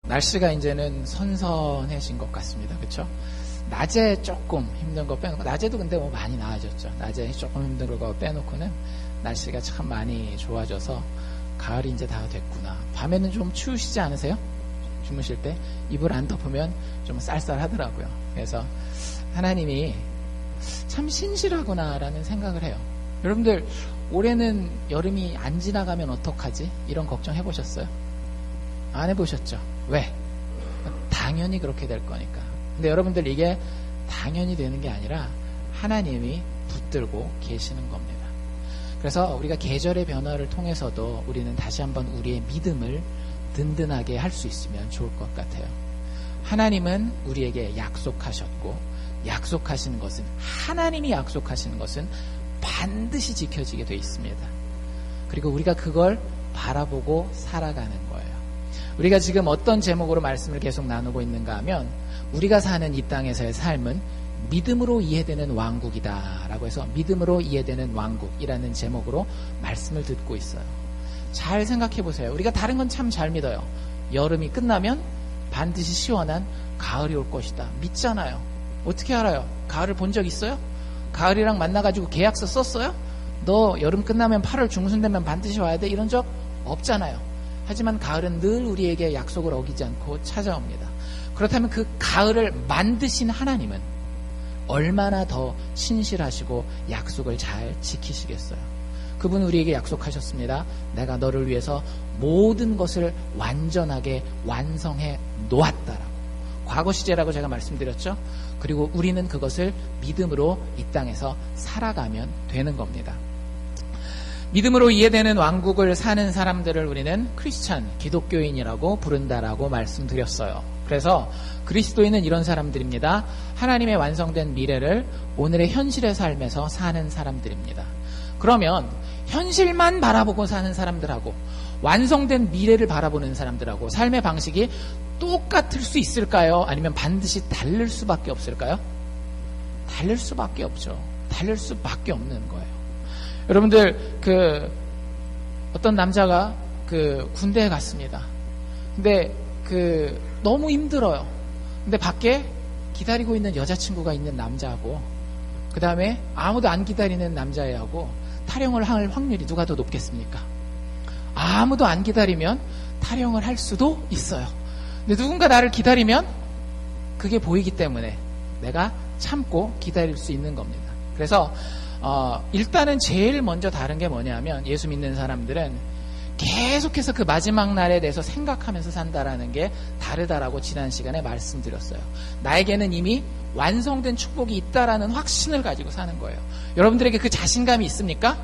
날씨가 이제는 선선해진 것 같습니다. 그렇죠? 낮에 조금 힘든 거 빼놓고, 낮에도 근데 뭐 많이 나아졌죠. 낮에 조금 힘든 거 빼놓고는 날씨가 참 많이 좋아져서 가을이 이제 다 됐구나. 밤에는 좀 추우시지 않으세요? 주무실 때 이불 안 덮으면 좀 쌀쌀하더라고요. 그래서 하나님이 참 신실하구나라는 생각을 해요. 여러분들 올해는 여름이 안 지나가면 어떡하지? 이런 걱정 해보셨어요? 안 해보셨죠? 왜? 당연히 그렇게 될 거니까. 근데 여러분들 이게 당연히 되는 게 아니라 하나님이 붙들고 계시는 겁니다. 그래서 우리가 계절의 변화를 통해서도 우리는 다시 한번 우리의 믿음을 든든하게 할 수 있으면 좋을 것 같아요. 하나님은 우리에게 약속하셨고, 약속하시는 것은, 하나님이 약속하시는 것은 반드시 지켜지게 되어 있습니다. 그리고 우리가 그걸 바라보고 살아가는 거예요. 우리가 지금 어떤 제목으로 말씀을 계속 나누고 있는가 하면, 우리가 사는 이 땅에서의 삶은 믿음으로 이해되는 왕국이다 라고 해서 믿음으로 이해되는 왕국이라는 제목으로 말씀을 듣고 있어요. 잘 생각해 보세요. 우리가 다른 건 참 잘 믿어요. 여름이 끝나면 반드시 시원한 가을이 올 것이다. 믿잖아요. 어떻게 알아요? 가을을 본 적 있어요? 가을이랑 만나가지고 계약서 썼어요? 너 여름 끝나면 8월 중순 되면 반드시 와야 돼? 이런 적 없잖아요. 하지만 가을은 늘 우리에게 약속을 어기지 않고 찾아옵니다. 그렇다면 그 가을을 만드신 하나님은 얼마나 더 신실하시고 약속을 잘 지키시겠어요. 그분 우리에게 약속하셨습니다. 내가 너를 위해서 모든 것을 완전하게 완성해 놓았다라고. 과거 시제라고 제가 말씀드렸죠. 그리고 우리는 그것을 믿음으로 이 땅에서 살아가면 되는 겁니다. 믿음으로 이해되는 왕국을 사는 사람들을 우리는 크리스찬, 기독교인이라고 부른다라고 말씀드렸어요. 그래서 그리스도인은 이런 사람들입니다. 하나님의 완성된 미래를 오늘의 현실의 삶에서 사는 사람들입니다. 그러면 현실만 바라보고 사는 사람들하고 완성된 미래를 바라보는 사람들하고 삶의 방식이 똑같을 수 있을까요? 아니면 반드시 다를 수밖에 없을까요? 다를 수밖에 없죠. 다를 수밖에 없는 거예요. 여러분들 어떤 남자가 군대에 갔습니다. 근데 너무 힘들어요. 근데 밖에 기다리고 있는 여자친구가 있는 남자하고 그 다음에 아무도 안 기다리는 남자애하고 탈영을 할 확률이 누가 더 높겠습니까? 아무도 안 기다리면 탈영을 할 수도 있어요. 근데 누군가 나를 기다리면 그게 보이기 때문에 내가 참고 기다릴 수 있는 겁니다. 그래서 일단은 제일 먼저 다른 게 뭐냐면 예수 믿는 사람들은 계속해서 그 마지막 날에 대해서 생각하면서 산다라는 게 다르다라고 지난 시간에 말씀드렸어요. 나에게는 이미 완성된 축복이 있다라는 확신을 가지고 사는 거예요. 여러분들에게 그 자신감이 있습니까?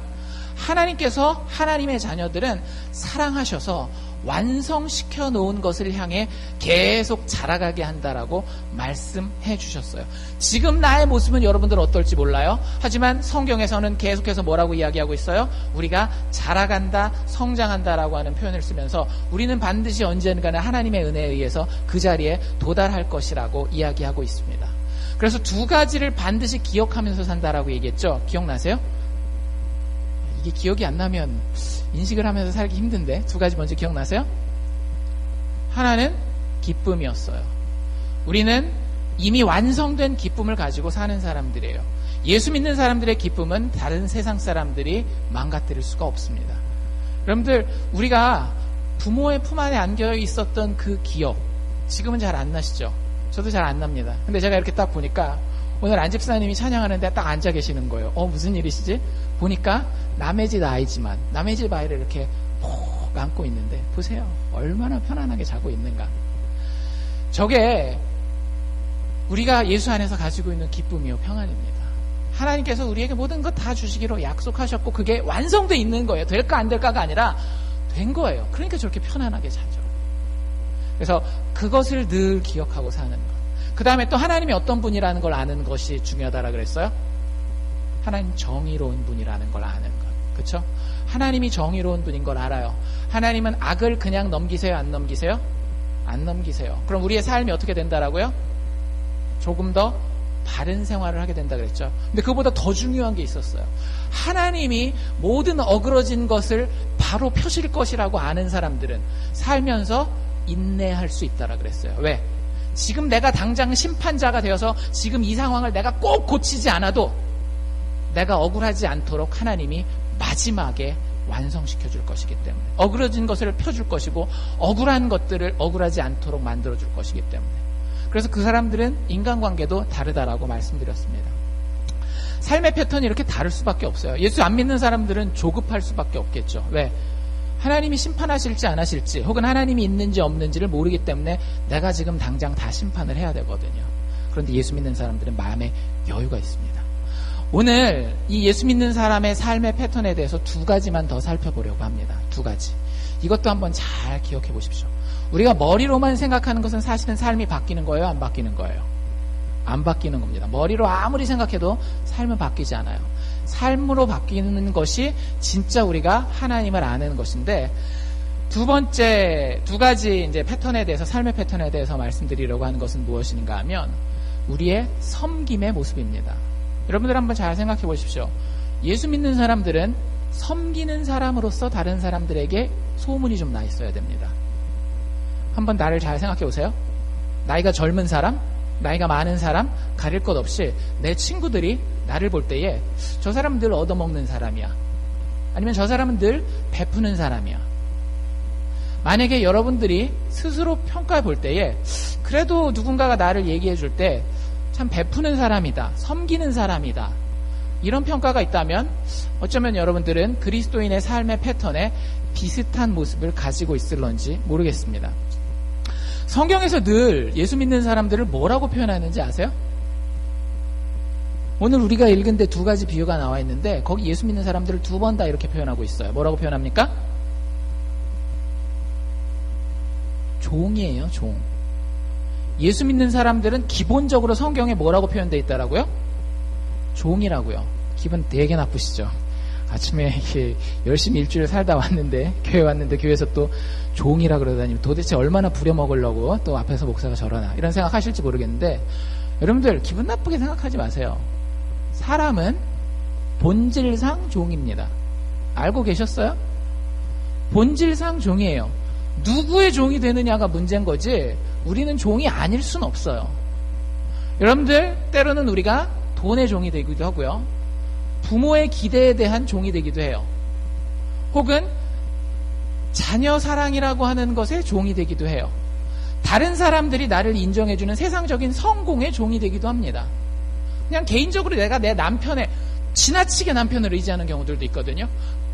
하나님께서 하나님의 자녀들은 사랑하셔서 완성시켜 놓은 것을 향해 계속 자라가게 한다라고 말씀해 주셨어요. 지금 나의 모습은 여러분들은 어떨지 몰라요. 하지만 성경에서는 계속해서 뭐라고 이야기하고 있어요? 우리가 자라간다, 성장한다라고 하는 표현을 쓰면서 우리는 반드시 언젠가는 하나님의 은혜에 의해서 그 자리에 도달할 것이라고 이야기하고 있습니다. 그래서 두 가지를 반드시 기억하면서 산다라고 얘기했죠. 기억나세요? 이게 기억이 안 나면 인식을 하면서 살기 힘든데 두 가지 먼저 기억나세요? 하나는 기쁨이었어요. 우리는 이미 완성된 기쁨을 가지고 사는 사람들이에요. 예수 믿는 사람들의 기쁨은 다른 세상 사람들이 망가뜨릴 수가 없습니다. 여러분들 우리가 부모의 품 안에 안겨 있었던 그 기억 지금은 잘 안 나시죠? 저도 잘 안 납니다. 근데 제가 이렇게 딱 보니까 오늘 안집사님이 찬양하는데 딱 앉아 계시는 거예요. 무슨 일이시지? 보니까 남의 집 아이지만 남의 집 아이를 이렇게 푹 안고 있는데 보세요. 얼마나 편안하게 자고 있는가. 저게 우리가 예수 안에서 가지고 있는 기쁨이요 평안입니다. 하나님께서 우리에게 모든 것 다 주시기로 약속하셨고 그게 완성되어 있는 거예요. 될까 안 될까가 아니라 된 거예요. 그러니까 저렇게 편안하게 자죠. 그래서 그것을 늘 기억하고 사는 것. 그 다음에 또 하나님이 어떤 분이라는 걸 아는 것이 중요하다라 그랬어요. 하나님 정의로운 분이라는 걸 아는 것. 그렇죠? 하나님이 정의로운 분인 걸 알아요. 하나님은 악을 그냥 넘기세요? 안 넘기세요? 안 넘기세요. 그럼 우리의 삶이 어떻게 된다라고요? 조금 더 바른 생활을 하게 된다 그랬죠. 근데 그보다 더 중요한 게 있었어요. 하나님이 모든 어그러진 것을 바로 펴실 것이라고 아는 사람들은 살면서 인내할 수 있다라 그랬어요. 왜? 지금 내가 당장 심판자가 되어서 지금 이 상황을 내가 꼭 고치지 않아도 내가 억울하지 않도록 하나님이 마지막에 완성시켜 줄 것이기 때문에, 어그러진 것을 펴줄 것이고 억울한 것들을 억울하지 않도록 만들어 줄 것이기 때문에. 그래서 그 사람들은 인간관계도 다르다라고 말씀드렸습니다. 삶의 패턴이 이렇게 다를 수밖에 없어요. 예수 안 믿는 사람들은 조급할 수밖에 없겠죠. 왜? 하나님이 심판하실지 안 하실지, 혹은 하나님이 있는지 없는지를 모르기 때문에 내가 지금 당장 다 심판을 해야 되거든요. 그런데 예수 믿는 사람들은 마음에 여유가 있습니다. 오늘 이 예수 믿는 사람의 삶의 패턴에 대해서 두 가지만 더 살펴보려고 합니다. 두 가지. 이것도 한번 잘 기억해 보십시오. 우리가 머리로만 생각하는 것은 사실은 삶이 바뀌는 거예요? 안 바뀌는 거예요? 안 바뀌는 겁니다. 머리로 아무리 생각해도 삶은 바뀌지 않아요. 삶으로 바뀌는 것이 진짜 우리가 하나님을 아는 것인데, 두 번째, 두 가지 이제 패턴에 대해서, 삶의 패턴에 대해서 말씀드리려고 하는 것은 무엇인가 하면 우리의 섬김의 모습입니다. 여러분들 한번 잘 생각해 보십시오. 예수 믿는 사람들은 섬기는 사람으로서 다른 사람들에게 소문이 좀 나 있어야 됩니다. 한번 나를 잘 생각해 보세요. 나이가 젊은 사람, 나이가 많은 사람 가릴 것 없이 내 친구들이 나를 볼 때에 저 사람은 늘 얻어먹는 사람이야, 아니면 저 사람은 늘 베푸는 사람이야. 만약에 여러분들이 스스로 평가해 볼 때에 그래도 누군가가 나를 얘기해 줄 때 참 베푸는 사람이다, 섬기는 사람이다, 이런 평가가 있다면 어쩌면 여러분들은 그리스도인의 삶의 패턴에 비슷한 모습을 가지고 있을런지 모르겠습니다. 성경에서 늘 예수 믿는 사람들을 뭐라고 표현하는지 아세요? 오늘 우리가 읽은 데 두 가지 비유가 나와 있는데 거기 예수 믿는 사람들을 두 번 다 이렇게 표현하고 있어요. 뭐라고 표현합니까? 종이에요, 종. 예수 믿는 사람들은 기본적으로 성경에 뭐라고 표현되어 있다라고요? 종이라고요. 기분 되게 나쁘시죠? 아침에 이렇게 열심히 일주일 살다 왔는데, 교회 왔는데 교회에서 또 종이라 그러다니 도대체 얼마나 부려먹으려고 또 앞에서 목사가 저러나, 이런 생각 하실지 모르겠는데, 여러분들 기분 나쁘게 생각하지 마세요. 사람은 본질상 종입니다. 알고 계셨어요? 본질상 종이에요. 누구의 종이 되느냐가 문제인 거지 우리는 종이 아닐 수는 없어요. 여러분들, 때로는 우리가 돈의 종이 되기도 하고요, 부모의 기대에 대한 종이 되기도 해요. 혹은 자녀 사랑이라고 하는 것의 종이 되기도 해요. 다른 사람들이 나를 인정해주는 세상적인 성공의 종이 되기도 합니다. 그냥 개인적으로 내가 내 남편의, 지나치게 남편을 의지하는 경우들도 있거든요.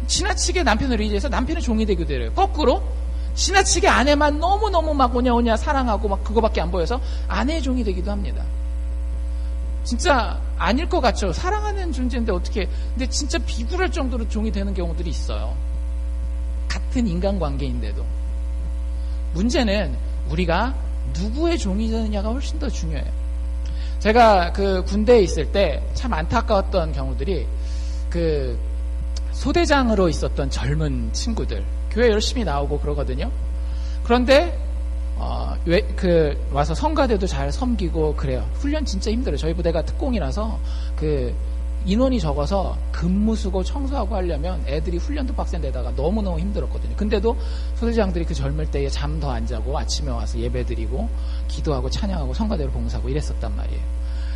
지나치게 남편을 의지해서 남편의 종이 되기도 해요. 거꾸로 지나치게 아내만 너무너무 막 오냐오냐 사랑하고 막 그거밖에 안 보여서 아내의 종이 되기도 합니다. 진짜 아닐 것 같죠? 사랑하는 존재인데 어떻게, 근데 진짜 비굴할 정도로 종이 되는 경우들이 있어요. 같은 인간관계인데도. 문제는 우리가 누구의 종이 되느냐가 훨씬 더 중요해요. 제가 그 군대에 있을 때 참 안타까웠던 경우들이, 그 소대장으로 있었던 젊은 친구들, 교회 열심히 나오고 그러거든요. 그런데 와서 성가대도 잘 섬기고 그래요. 훈련 진짜 힘들어요. 저희 부대가 특공이라서 그 인원이 적어서 근무수고 청소하고 하려면 애들이 훈련도 빡센데다가 너무너무 힘들었거든요. 근데도 소대장들이 그 젊을 때에 잠 더 안 자고 아침에 와서 예배 드리고 기도하고 찬양하고 성가대로 봉사하고 이랬었단 말이에요.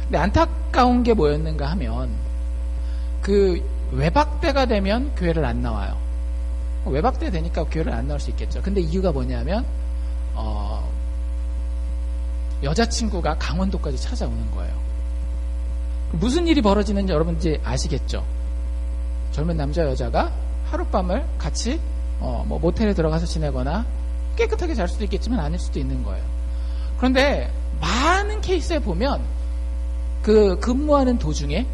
근데 안타까운 게 뭐였는가 하면, 그 외박대가 되면 교회를 안 나와요. 외박대 되니까 교회를 안 나올 수 있겠죠. 근데 이유가 뭐냐면 여자친구가 강원도까지 찾아오는 거예요. 무슨 일이 벌어지는지 여러분 이제 아시겠죠? 젊은 남자 여자가 하룻밤을 같이 뭐 모텔에 들어가서 지내거나, 깨끗하게 잘 수도 있겠지만 아닐 수도 있는 거예요. 그런데 많은 케이스에 보면 그 근무하는 도중에,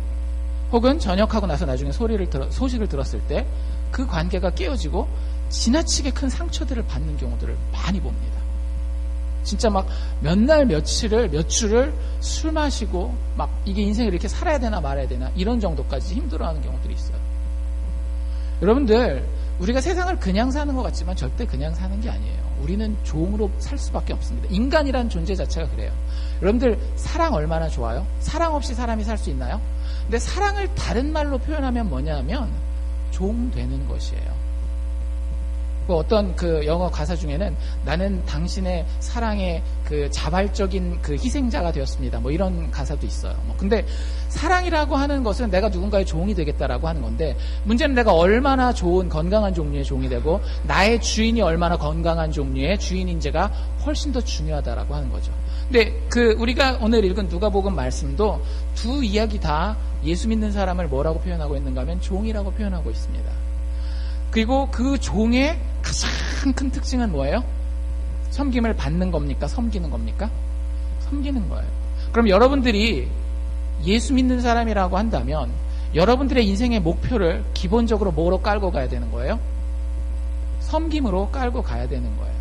혹은 전역하고 나서 나중에 소식을 들었을 때 그 관계가 깨어지고 지나치게 큰 상처들을 받는 경우들을 많이 봅니다. 진짜 막 몇 날 몇 주를 술 마시고 막 이게 인생을 이렇게 살아야 되나 말아야 되나 이런 정도까지 힘들어하는 경우들이 있어요. 여러분들, 우리가 세상을 그냥 사는 것 같지만 절대 그냥 사는 게 아니에요. 우리는 종으로 살 수밖에 없습니다. 인간이란 존재 자체가 그래요. 여러분들, 사랑 얼마나 좋아요? 사랑 없이 사람이 살 수 있나요? 근데 사랑을 다른 말로 표현하면 뭐냐 하면 종 되는 것이에요. 그 어떤 그 영어 가사 중에는 나는 당신의 사랑의 그 자발적인 그 희생자가 되었습니다. 뭐 이런 가사도 있어요. 근데 사랑이라고 하는 것은 내가 누군가의 종이 되겠다라고 하는 건데, 문제는 내가 얼마나 좋은 건강한 종류의 종이 되고 나의 주인이 얼마나 건강한 종류의 주인인지가 훨씬 더 중요하다라고 하는 거죠. 근데 그 우리가 오늘 읽은 누가복음 말씀도 두 이야기 다 예수 믿는 사람을 뭐라고 표현하고 있는가 하면 종이라고 표현하고 있습니다. 그리고 그 종의 가장 큰 특징은 뭐예요? 섬김을 받는 겁니까? 섬기는 겁니까? 섬기는 거예요. 그럼 여러분들이 예수 믿는 사람이라고 한다면 여러분들의 인생의 목표를 기본적으로 뭐로 깔고 가야 되는 거예요? 섬김으로 깔고 가야 되는 거예요.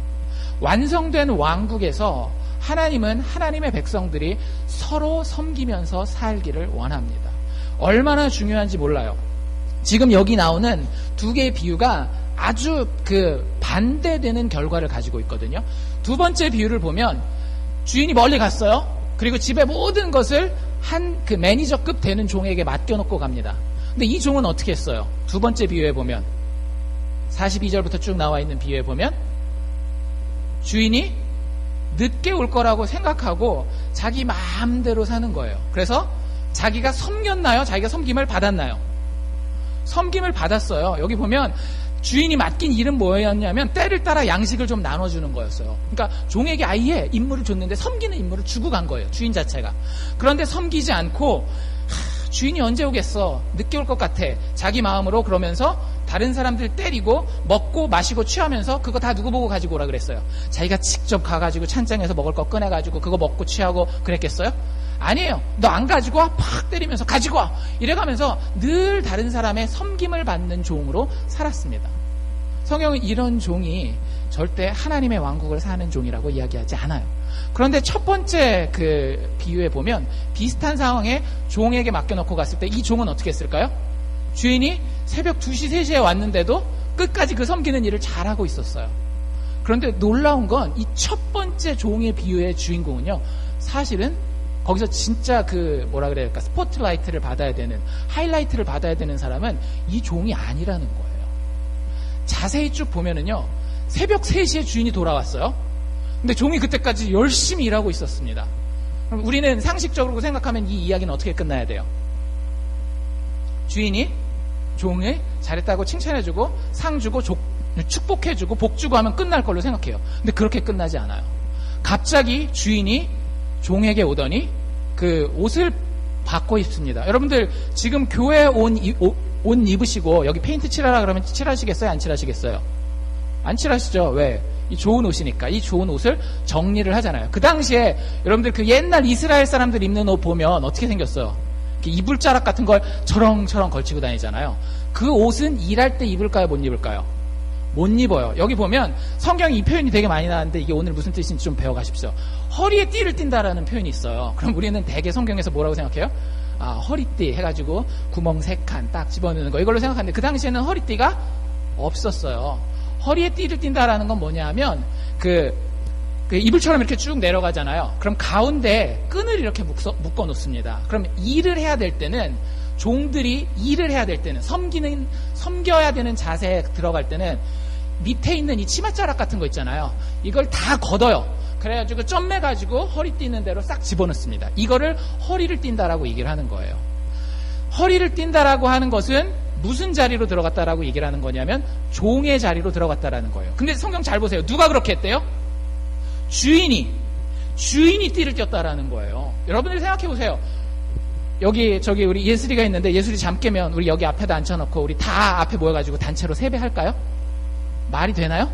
완성된 왕국에서 하나님은 하나님의 백성들이 서로 섬기면서 살기를 원합니다. 얼마나 중요한지 몰라요. 지금 여기 나오는 두 개의 비유가 아주 그 반대되는 결과를 가지고 있거든요. 두 번째 비유를 보면 주인이 멀리 갔어요. 그리고 집의 모든 것을 한 그 매니저급 되는 종에게 맡겨놓고 갑니다. 근데 이 종은 어떻게 했어요? 두 번째 비유에 보면 42절부터 쭉 나와 있는 비유에 보면 주인이 늦게 올 거라고 생각하고 자기 마음대로 사는 거예요. 그래서 자기가 섬겼나요? 자기가 섬김을 받았나요? 섬김을 받았어요. 여기 보면 주인이 맡긴 일은 뭐였냐면 때를 따라 양식을 좀 나눠주는 거였어요. 그러니까 종에게 아예 임무를 줬는데 섬기는 임무를 주고 간 거예요. 주인 자체가. 그런데 섬기지 않고 주인이 언제 오겠어? 늦게 올 것 같아. 자기 마음으로 그러면서 다른 사람들 때리고 먹고 마시고 취하면서 그거 다 누구 보고 가지고 오라 그랬어요? 자기가 직접 가가지고 찬장에서 먹을 거 꺼내가지고 그거 먹고 취하고 그랬겠어요? 아니에요. 너 안 가지고 와? 팍 때리면서 가지고 와! 이래가면서 늘 다른 사람의 섬김을 받는 종으로 살았습니다. 성경은 이런 종이 절대 하나님의 왕국을 사는 종이라고 이야기하지 않아요. 그런데 첫 번째 그 비유에 보면 비슷한 상황에 종에게 맡겨놓고 갔을 때 이 종은 어떻게 했을까요? 주인이 새벽 2시, 3시에 왔는데도 끝까지 그 섬기는 일을 잘하고 있었어요. 그런데 놀라운 건 이 첫 번째 종의 비유의 주인공은요, 사실은 거기서 진짜 그 뭐라 그래야 될까, 스포트라이트를 받아야 되는, 하이라이트를 받아야 되는 사람은 이 종이 아니라는 거예요. 자세히 쭉 보면은요, 새벽 3시에 주인이 돌아왔어요. 근데 종이 그때까지 열심히 일하고 있었습니다. 그럼 우리는 상식적으로 생각하면 이 이야기는 어떻게 끝나야 돼요? 주인이 종을 잘했다고 칭찬해주고 상 주고 축복해주고 복 주고 하면 끝날 걸로 생각해요. 근데 그렇게 끝나지 않아요. 갑자기 주인이 종에게 오더니 그 옷을 바꿔 입습니다. 여러분들 지금 교회 옷 입으시고 여기 페인트 칠하라 그러면 칠하시겠어요? 안 칠하시겠어요? 안 칠하시죠? 왜? 이 좋은 옷이니까. 이 좋은 옷을 정리를 하잖아요. 그 당시에 여러분들 그 옛날 이스라엘 사람들 입는 옷 보면 어떻게 생겼어요? 이불자락 같은 걸 저렁저렁 걸치고 다니잖아요. 그 옷은 일할 때 입을까요? 못 입을까요? 못 입어요. 여기 보면 성경에 이 표현이 되게 많이 나왔는데 이게 오늘 무슨 뜻인지 좀 배워가십시오. 허리에 띠를 띈다라는 표현이 있어요. 그럼 우리는 대개 성경에서 뭐라고 생각해요? 아, 허리띠 해가지고 구멍 3칸 딱 집어넣는 거, 이걸로 생각하는데 그 당시에는 허리띠가 없었어요. 허리에 띠를 띈다라는 건 뭐냐면 그 이불처럼 이렇게 쭉 내려가잖아요. 그럼 가운데 끈을 이렇게 묶어 놓습니다. 그럼 일을 해야 될 때는, 종들이 일을 해야 될 때는, 섬겨야 되는 자세에 들어갈 때는 밑에 있는 이 치맛자락 같은 거 있잖아요. 이걸 다 걷어요. 그래가지고 점매가지고 허리띠 있는 대로 싹 집어넣습니다. 이거를 허리를 띈다라고 얘기를 하는 거예요. 허리를 띈다라고 하는 것은 무슨 자리로 들어갔다라고 얘기를 하는 거냐면 종의 자리로 들어갔다라는 거예요. 근데 성경 잘 보세요. 누가 그렇게 했대요? 주인이 띠를 띄었다라는 거예요. 여러분들이 생각해 보세요. 저기 우리 예슬이가 있는데 예슬이 잠 깨면 우리 여기 앞에다 앉혀놓고 우리 다 앞에 모여가지고 단체로 세배할까요? 말이 되나요?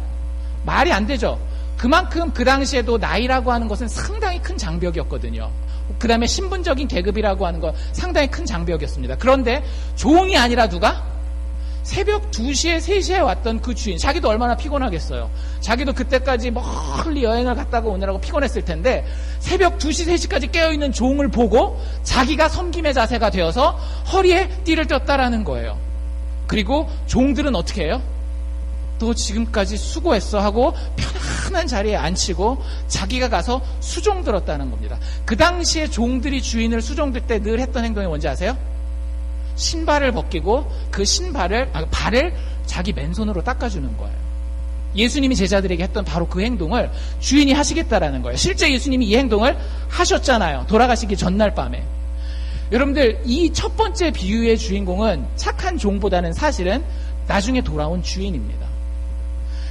말이 안 되죠. 그만큼 그 당시에도 나이라고 하는 것은 상당히 큰 장벽이었거든요. 그 다음에 신분적인 계급이라고 하는 건 상당히 큰 장벽이었습니다. 그런데 종이 아니라 누가? 새벽 2시에 3시에 왔던 그 주인, 자기도 얼마나 피곤하겠어요. 자기도 그때까지 멀리 여행을 갔다가 오느라고 피곤했을 텐데 새벽 2시, 3시까지 깨어있는 종을 보고 자기가 섬김의 자세가 되어서 허리에 띠를 떴다라는 거예요. 그리고 종들은 어떻게 해요? 또 지금까지 수고했어 하고 편안한 자리에 앉히고 자기가 가서 수종 들었다는 겁니다. 그 당시에 종들이 주인을 수종들 때 늘 했던 행동이 뭔지 아세요? 신발을 벗기고 그 발을 자기 맨손으로 닦아주는 거예요. 예수님이 제자들에게 했던 바로 그 행동을 주인이 하시겠다라는 거예요. 실제 예수님이 이 행동을 하셨잖아요. 돌아가시기 전날 밤에. 여러분들, 이 첫 번째 비유의 주인공은 착한 종보다는 사실은 나중에 돌아온 주인입니다.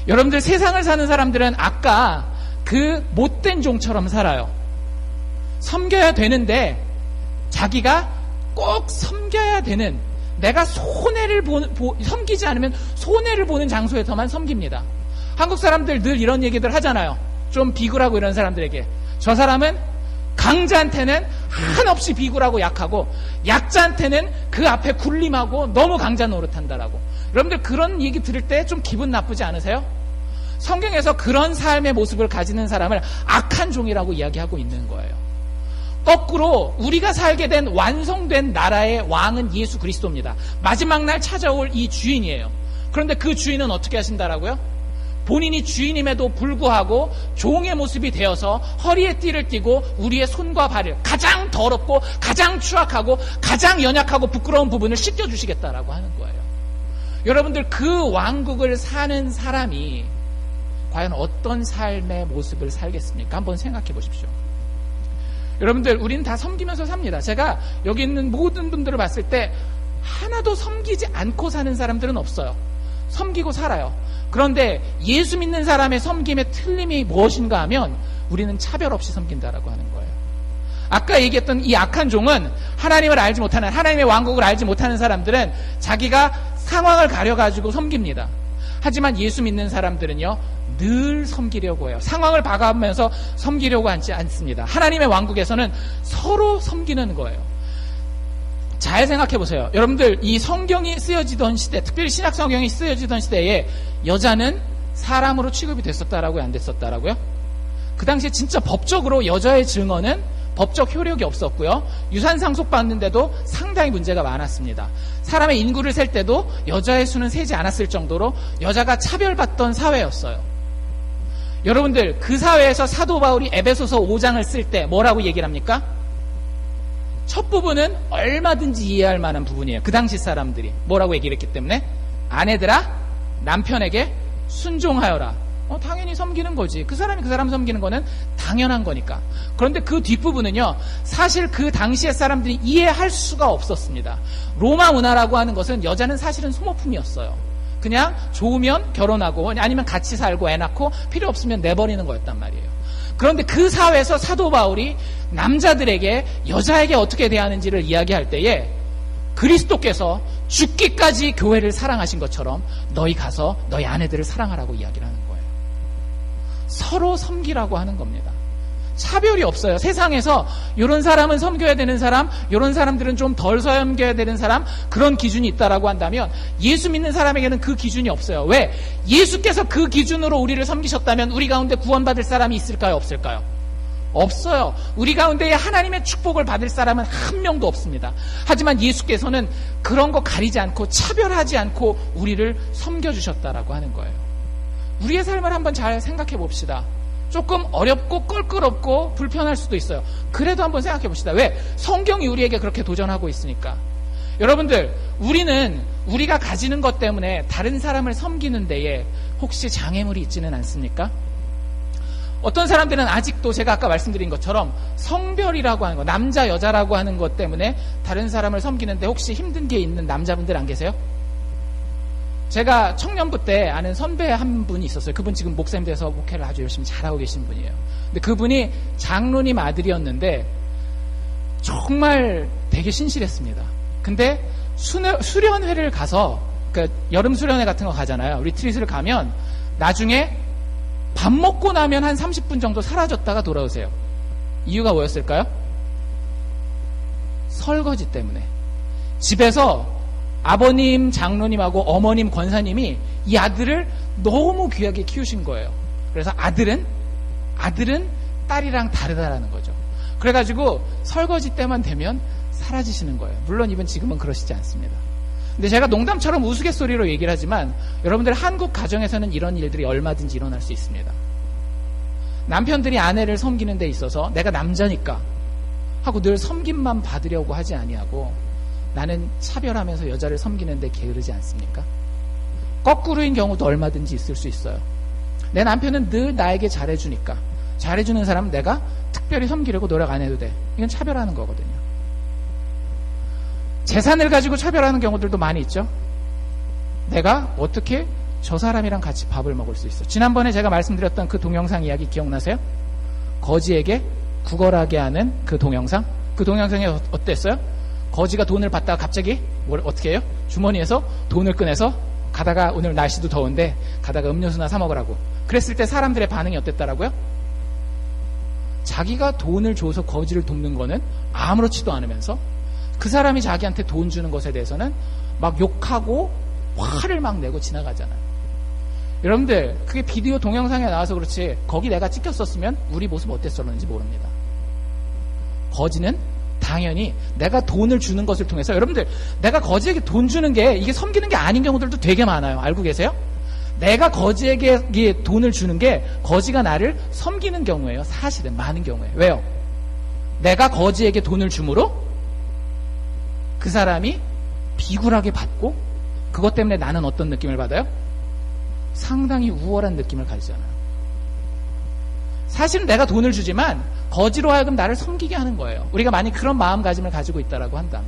여러분들, 세상을 사는 사람들은 아까 그 못된 종처럼 살아요. 섬겨야 되는데 자기가 꼭 섬겨야 되는, 내가 섬기지 않으면 손해를 보는 장소에서만 섬깁니다. 한국 사람들 늘 이런 얘기들 하잖아요. 좀 비굴하고 이런 사람들에게. 저 사람은 강자한테는 한없이 비굴하고 약하고 약자한테는 그 앞에 군림하고 너무 강자 노릇한다라고. 여러분들 그런 얘기 들을 때 좀 기분 나쁘지 않으세요? 성경에서 그런 삶의 모습을 가지는 사람을 악한 종이라고 이야기하고 있는 거예요. 거꾸로 우리가 살게 된 완성된 나라의 왕은 예수 그리스도입니다. 마지막 날 찾아올 이 주인이에요. 그런데 그 주인은 어떻게 하신다라고요? 본인이 주인임에도 불구하고 종의 모습이 되어서 허리에 띠를 띠고 우리의 손과 발을, 가장 더럽고 가장 추악하고 가장 연약하고 부끄러운 부분을 씻겨주시겠다라고 하는 거예요. 여러분들, 그 왕국을 사는 사람이 과연 어떤 삶의 모습을 살겠습니까? 한번 생각해 보십시오. 여러분들, 우리는 다 섬기면서 삽니다. 제가 여기 있는 모든 분들을 봤을 때 하나도 섬기지 않고 사는 사람들은 없어요. 섬기고 살아요. 그런데 예수 믿는 사람의 섬김의 틀림이 무엇인가 하면 우리는 차별 없이 섬긴다라고 하는 거예요. 아까 얘기했던 이 악한 종은 하나님을 알지 못하는, 하나님의 왕국을 알지 못하는 사람들은 자기가 상황을 가려가지고 섬깁니다. 하지만 예수 믿는 사람들은요, 늘 섬기려고 해요. 상황을 봐가면서 섬기려고 하지 않습니다. 하나님의 왕국에서는 서로 섬기는 거예요. 잘 생각해 보세요. 여러분들, 이 성경이 쓰여지던 시대, 특별히 신약 성경이 쓰여지던 시대에 여자는 사람으로 취급이 됐었다라고요, 안 됐었다라고요? 그 당시에 진짜 법적으로 여자의 증언은 법적 효력이 없었고요. 유산 상속받는데도 상당히 문제가 많았습니다. 사람의 인구를 셀 때도 여자의 수는 세지 않았을 정도로 여자가 차별받던 사회였어요. 여러분들, 그 사회에서 사도 바울이 에베소서 5장을 쓸 때 뭐라고 얘기를 합니까? 첫 부분은 얼마든지 이해할 만한 부분이에요. 그 당시 사람들이 뭐라고 얘기를 했기 때문에, 아내들아 남편에게 순종하여라. 당연히 섬기는 거지. 그 사람이 그 사람 섬기는 거는 당연한 거니까. 그런데 그 뒷부분은요, 사실 그 당시의 사람들이 이해할 수가 없었습니다. 로마 문화라고 하는 것은 여자는 사실은 소모품이었어요. 그냥 좋으면 결혼하고 아니면 같이 살고 애 낳고 필요 없으면 내버리는 거였단 말이에요. 그런데 그 사회에서 사도 바울이 남자들에게 여자에게 어떻게 대하는지를 이야기할 때에 그리스도께서 죽기까지 교회를 사랑하신 것처럼 너희 가서 너희 아내들을 사랑하라고 이야기를 하는 거예요. 서로 섬기라고 하는 겁니다. 차별이 없어요. 세상에서 이런 사람은 섬겨야 되는 사람, 이런 사람들은 좀 덜 섬겨야 되는 사람, 그런 기준이 있다라고 한다면 예수 믿는 사람에게는 그 기준이 없어요. 왜? 예수께서 그 기준으로 우리를 섬기셨다면 우리 가운데 구원받을 사람이 있을까요? 없을까요? 없어요. 우리 가운데 하나님의 축복을 받을 사람은 한 명도 없습니다. 하지만 예수께서는 그런 거 가리지 않고 차별하지 않고 우리를 섬겨주셨다라고 하는 거예요. 우리의 삶을 한번 잘 생각해 봅시다. 조금 어렵고 껄끄럽고 불편할 수도 있어요. 그래도 한번 생각해 봅시다. 왜? 성경이 우리에게 그렇게 도전하고 있으니까. 여러분들, 우리는 우리가 가지는 것 때문에 다른 사람을 섬기는 데에 혹시 장애물이 있지는 않습니까? 어떤 사람들은 아직도 제가 아까 말씀드린 것처럼 성별이라고 하는 거, 남자 여자라고 하는 것 때문에 다른 사람을 섬기는데 혹시 힘든 게 있는 남자분들 안 계세요? 제가 청년부 때 아는 선배 한 분이 있었어요. 그분 지금 목사님 돼서 목회를 아주 열심히 잘하고 계신 분이에요. 근데 그분이 장로님 아들이었는데 정말 되게 신실했습니다. 근데 수련회를 가서, 그러니까 여름 수련회 같은 거 가잖아요. 리트릿을 가면 나중에 밥 먹고 나면 한 30분 정도 사라졌다가 돌아오세요. 이유가 뭐였을까요? 설거지 때문에. 집에서 아버님 장로님하고 어머님 권사님이 이 아들을 너무 귀하게 키우신 거예요. 그래서 아들은 딸이랑 다르다라는 거죠. 그래가지고 설거지 때만 되면 사라지시는 거예요. 물론 이분 지금은 그러시지 않습니다. 근데 제가 농담처럼 우스갯소리로 얘기를 하지만 여러분들, 한국 가정에서는 이런 일들이 얼마든지 일어날 수 있습니다. 남편들이 아내를 섬기는 데 있어서 내가 남자니까 하고 늘 섬김만 받으려고 하지 아니하고 나는 차별하면서 여자를 섬기는 데 게으르지 않습니까? 거꾸로인 경우도 얼마든지 있을 수 있어요. 내 남편은 늘 나에게 잘해주니까 잘해주는 사람은 내가 특별히 섬기려고 노력 안 해도 돼. 이건 차별하는 거거든요. 재산을 가지고 차별하는 경우들도 많이 있죠. 내가 어떻게 저 사람이랑 같이 밥을 먹을 수 있어. 지난번에 제가 말씀드렸던 그 동영상 이야기 기억나세요? 거지에게 구걸하게 하는 그 동영상. 그 동영상이 어땠어요? 거지가 돈을 받다가 갑자기 어떻게 해요? 주머니에서 돈을 꺼내서 가다가 오늘 날씨도 더운데 가다가 음료수나 사 먹으라고. 그랬을 때 사람들의 반응이 어땠다라고요? 자기가 돈을 줘서 거지를 돕는 거는 아무렇지도 않으면서 그 사람이 자기한테 돈 주는 것에 대해서는 막 욕하고 화를 막 내고 지나가잖아요. 여러분들 그게 비디오 동영상에 나와서 그렇지 거기 내가 찍혔었으면 우리 모습 어땠었는지 모릅니다. 거지는 당연히 내가 돈을 주는 것을 통해서 여러분들 내가 거지에게 돈 주는 게 이게 섬기는 게 아닌 경우들도 되게 많아요. 알고 계세요? 내가 거지에게 돈을 주는 게 거지가 나를 섬기는 경우예요. 사실은 많은 경우에. 왜요? 내가 거지에게 돈을 줌으로 그 사람이 비굴하게 받고 그것 때문에 나는 어떤 느낌을 받아요? 상당히 우월한 느낌을 가지잖아요. 사실은 내가 돈을 주지만 거지로 하여금 나를 섬기게 하는 거예요. 우리가 만약 그런 마음가짐을 가지고 있다라고 한다면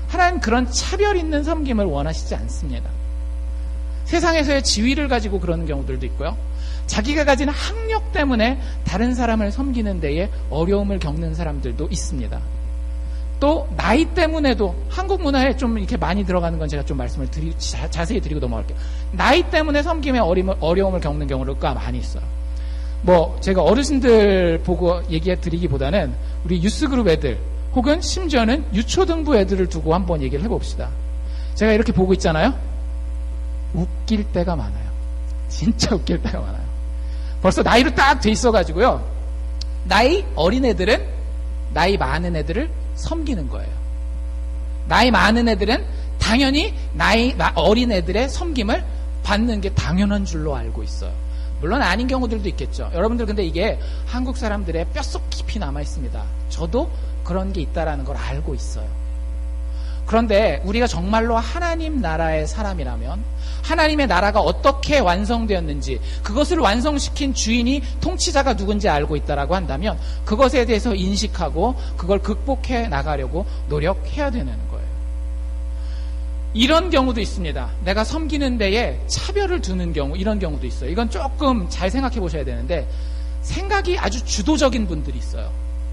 하나님 그런 차별 있는 섬김을 원하시지 않습니다. 세상에서의 지위를 가지고 그러는 경우들도 있고요. 자기가 가진 학력 때문에 다른 사람을 섬기는 데에 어려움을 겪는 사람들도 있습니다. 또 나이 때문에도 한국 문화에 좀 이렇게 많이 들어가는 건 제가 좀 말씀을 자세히 드리고 넘어갈게요. 나이 때문에 섬김에 어려움을 겪는 경우가 많이 있어요. 뭐 제가 어르신들 보고 얘기해 드리기보다는 우리 유스그룹 애들 혹은 심지어는 유초등부 애들을 두고 한번 얘기를 해봅시다. 제가 이렇게 보고 있잖아요. 웃길 때가 많아요. 진짜 웃길 때가 많아요. 벌써 나이로 딱 돼 있어가지고요. 나이 어린 애들은 나이 많은 애들을 섬기는 거예요. 나이 많은 애들은 당연히 어린 애들의 섬김을 받는 게 당연한 줄로 알고 있어요. 물론 아닌 경우들도 있겠죠. 여러분들 근데 이게 한국 사람들의 뼛속 깊이 남아 있습니다. 저도 그런 게 있다라는 걸 알고 있어요. 그런데 우리가 정말로 하나님 나라의 사람이라면 하나님의 나라가 어떻게 완성되었는지 그것을 완성시킨 주인이 통치자가 누군지 알고 있다라고 한다면 그것에 대해서 인식하고 그걸 극복해 나가려고 노력해야 되는 거예요. 이런 경우도 있습니다. 내가 섬기는 데에 차별을 두는 경우, 이런 경우도 있어요. 이건 조금 잘 생각해 보셔야 되는데 생각이 아주 주도적인 분들이 있어요.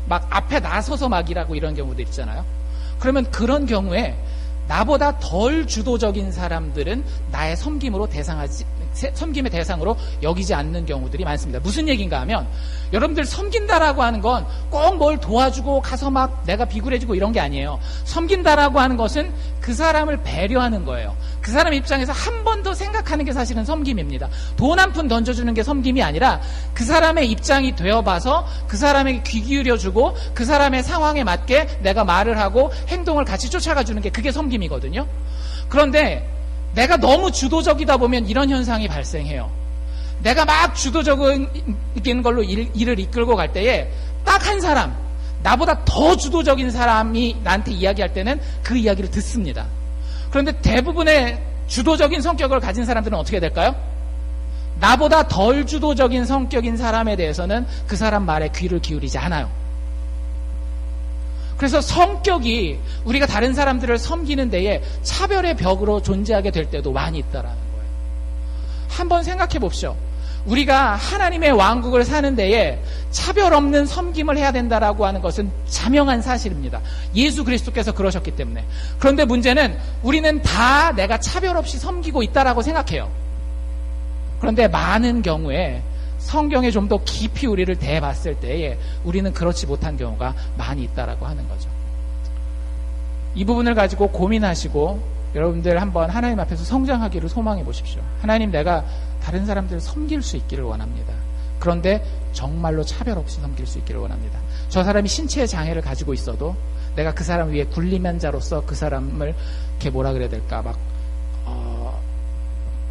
막 앞에 나서서 막 일하고 이런 경우도 있잖아요. 그러면 그런 경우에 나보다 덜 주도적인 사람들은 나의 섬김의 대상으로 여기지 않는 경우들이 많습니다. 무슨 얘기인가 하면 여러분들 섬긴다라고 하는 건 꼭 뭘 도와주고 가서 막 내가 비굴해지고 이런 게 아니에요. 섬긴다라고 하는 것은 그 사람을 배려하는 거예요. 그 사람 입장에서 한 번 더 생각하는 게 사실은 섬김입니다. 돈 한 푼 던져주는 게 섬김이 아니라 그 사람의 입장이 되어봐서 그 사람에게 귀 기울여주고 그 사람의 상황에 맞게 내가 말을 하고 행동을 같이 쫓아가주는 게 그게 섬김이거든요. 그런데 내가 너무 주도적이다 보면 이런 현상이 발생해요. 내가 막 주도적인 걸로 일을 이끌고 갈 때에 딱 한 사람, 나보다 더 주도적인 사람이 나한테 이야기할 때는 그 이야기를 듣습니다. 그런데 대부분의 주도적인 성격을 가진 사람들은 어떻게 될까요? 나보다 덜 주도적인 성격인 사람에 대해서는 그 사람 말에 귀를 기울이지 않아요. 그래서 성격이 우리가 다른 사람들을 섬기는 데에 차별의 벽으로 존재하게 될 때도 많이 있다라는 거예요. 한번 생각해 봅시오. 우리가 하나님의 왕국을 사는 데에 차별 없는 섬김을 해야 된다라고 하는 것은 자명한 사실입니다. 예수 그리스도께서 그러셨기 때문에. 그런데 문제는 우리는 다 내가 차별 없이 섬기고 있다라고 생각해요. 그런데 많은 경우에 성경에 좀 더 깊이 우리를 대봤을 때에 우리는 그렇지 못한 경우가 많이 있다라고 하는 거죠. 이 부분을 가지고 고민하시고 여러분들 한번 하나님 앞에서 성장하기를 소망해 보십시오. 하나님, 내가 다른 사람들을 섬길 수 있기를 원합니다. 그런데 정말로 차별 없이 섬길 수 있기를 원합니다. 저 사람이 신체의 장애를 가지고 있어도 내가 그 사람 위에 군림한 자로서 그 사람을 이렇게 뭐라 그래야 될까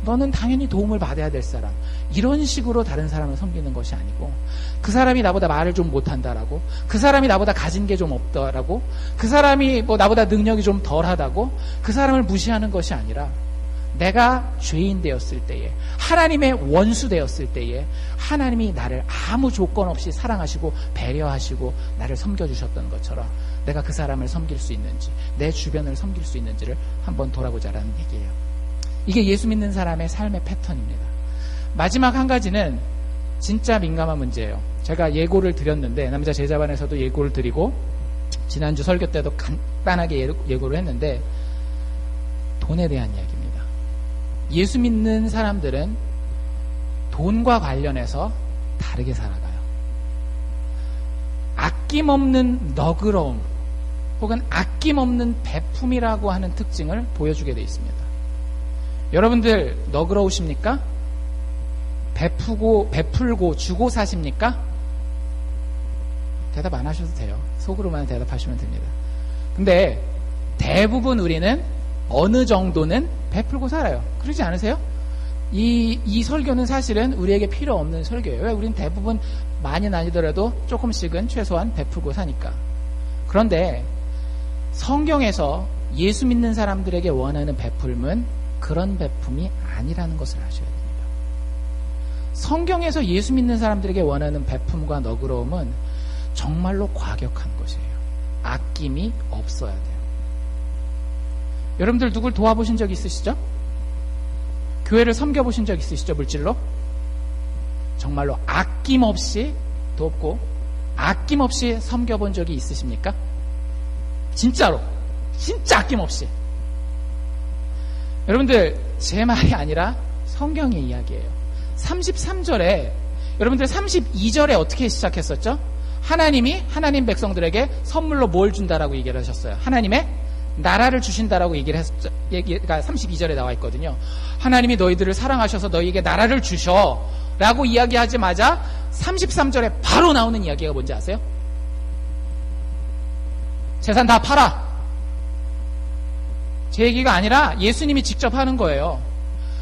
너는 당연히 도움을 받아야 될 사람, 이런 식으로 다른 사람을 섬기는 것이 아니고, 그 사람이 나보다 말을 좀 못한다라고, 그 사람이 나보다 가진 게 좀 없다라고, 그 사람이 나보다 능력이 좀 덜하다고 그 사람을 무시하는 것이 아니라 내가 죄인 되었을 때에, 하나님의 원수 되었을 때에 하나님이 나를 아무 조건 없이 사랑하시고 배려하시고 나를 섬겨주셨던 것처럼 내가 그 사람을 섬길 수 있는지, 내 주변을 섬길 수 있는지를 한번 돌아보자라는 얘기예요. 이게 예수 믿는 사람의 삶의 패턴입니다. 마지막 한 가지는 진짜 민감한 문제예요. 제가 예고를 드렸는데, 남자 제자반에서도 예고를 드리고 지난주 설교 때도 간단하게 예고를 했는데, 돈에 대한 이야기입니다. 예수 믿는 사람들은 돈과 관련해서 다르게 살아가요. 아낌없는 너그러움 혹은 아낌없는 베품이라고 하는 특징을 보여주게 되어 있습니다. 여러분들 너그러우십니까? 베풀고 주고 사십니까? 대답 안 하셔도 돼요. 속으로만 대답하시면 됩니다. 근데 대부분 우리는 어느 정도는 베풀고 살아요. 그러지 않으세요? 이 설교는 사실은 우리에게 필요 없는 설교예요. 왜? 우리는 대부분 많이는 아니더라도 조금씩은 최소한 베풀고 사니까. 그런데 성경에서 예수 믿는 사람들에게 원하는 베풀음은 그런 베품이 아니라는 것을 아셔야 됩니다. 성경에서 예수 믿는 사람들에게 원하는 베품과 너그러움은 정말로 과격한 것이에요. 아낌이 없어야 돼요. 여러분들 누굴 도와보신 적 있으시죠? 교회를 섬겨보신 적 있으시죠? 물질로? 정말로 아낌없이 돕고 아낌없이 섬겨본 적이 있으십니까? 진짜로, 진짜 아낌없이. 여러분들 제 말이 아니라 성경의 이야기예요. 33절에, 여러분들 32절에 어떻게 시작했었죠? 하나님이 하나님 백성들에게 선물로 뭘 준다라고 얘기를 하셨어요. 하나님의 나라를 주신다라고 얘기를 했었죠. 얘기가 32절에 나와 있거든요. 하나님이 너희들을 사랑하셔서 너희에게 나라를 주셔 라고 이야기하자마자 33절에 바로 나오는 이야기가 뭔지 아세요? 재산 다 팔아. 제 얘기가 아니라 예수님이 직접 하는 거예요.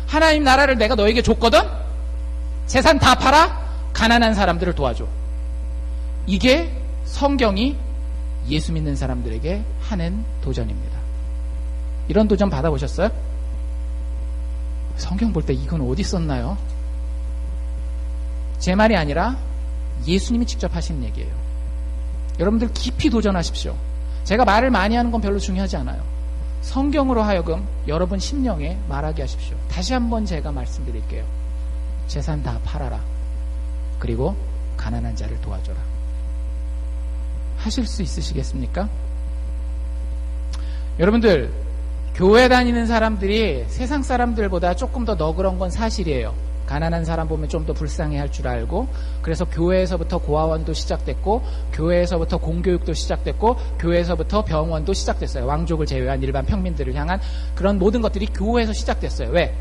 하나님 나라를 내가 너에게 줬거든? 재산 다 팔아? 가난한 사람들을 도와줘. 이게 성경이 예수 믿는 사람들에게 하는 도전입니다. 이런 도전 받아보셨어요? 성경 볼 때 이건 어디 썼나요? 제 말이 아니라 예수님이 직접 하신 얘기예요. 여러분들 깊이 도전하십시오. 제가 말을 많이 하는 건 별로 중요하지 않아요. 성경으로 하여금 여러분 심령에 말하게 하십시오. 다시 한번 제가 말씀드릴게요. 재산 다 팔아라. 그리고 가난한 자를 도와줘라. 하실 수 있으시겠습니까? 여러분들, 교회 다니는 사람들이 세상 사람들보다 조금 더 너그러운 건 사실이에요. 가난한 사람 보면 좀 더 불쌍해할 줄 알고, 그래서 교회에서부터 고아원도 시작됐고, 교회에서부터 공교육도 시작됐고, 교회에서부터 병원도 시작됐어요. 왕족을 제외한 일반 평민들을 향한 그런 모든 것들이 교회에서 시작됐어요. 왜?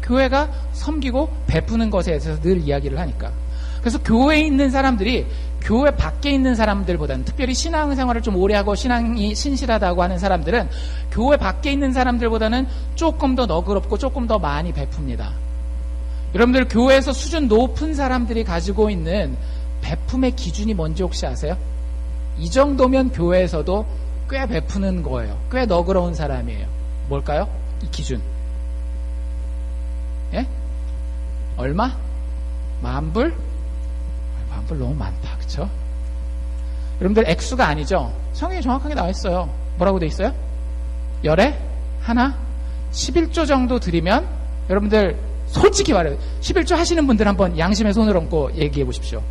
교회가 섬기고 베푸는 것에 대해서 늘 이야기를 하니까. 그래서 교회에 있는 사람들이 교회 밖에 있는 사람들보다는, 특별히 신앙생활을 좀 오래 하고 신앙이 신실하다고 하는 사람들은 교회 밖에 있는 사람들보다는 조금 더 너그럽고 조금 더 많이 베풉니다. 여러분들 교회에서 수준 높은 사람들이 가지고 있는 베품의 기준이 뭔지 혹시 아세요? 이 정도면 교회에서도 꽤 베푸는 거예요. 꽤 너그러운 사람이에요. 뭘까요? 이 기준. 예? 얼마? 10,000불? 10,000불 너무 많다. 그쵸? 여러분들 액수가 아니죠? 성경에 정확하게 나와 있어요. 뭐라고 돼 있어요? 열에 하나 11조 정도 드리면, 여러분들 솔직히 말해요. 11조 하시는 분들 한번 양심의 손을 얹고 얘기해 보십시오.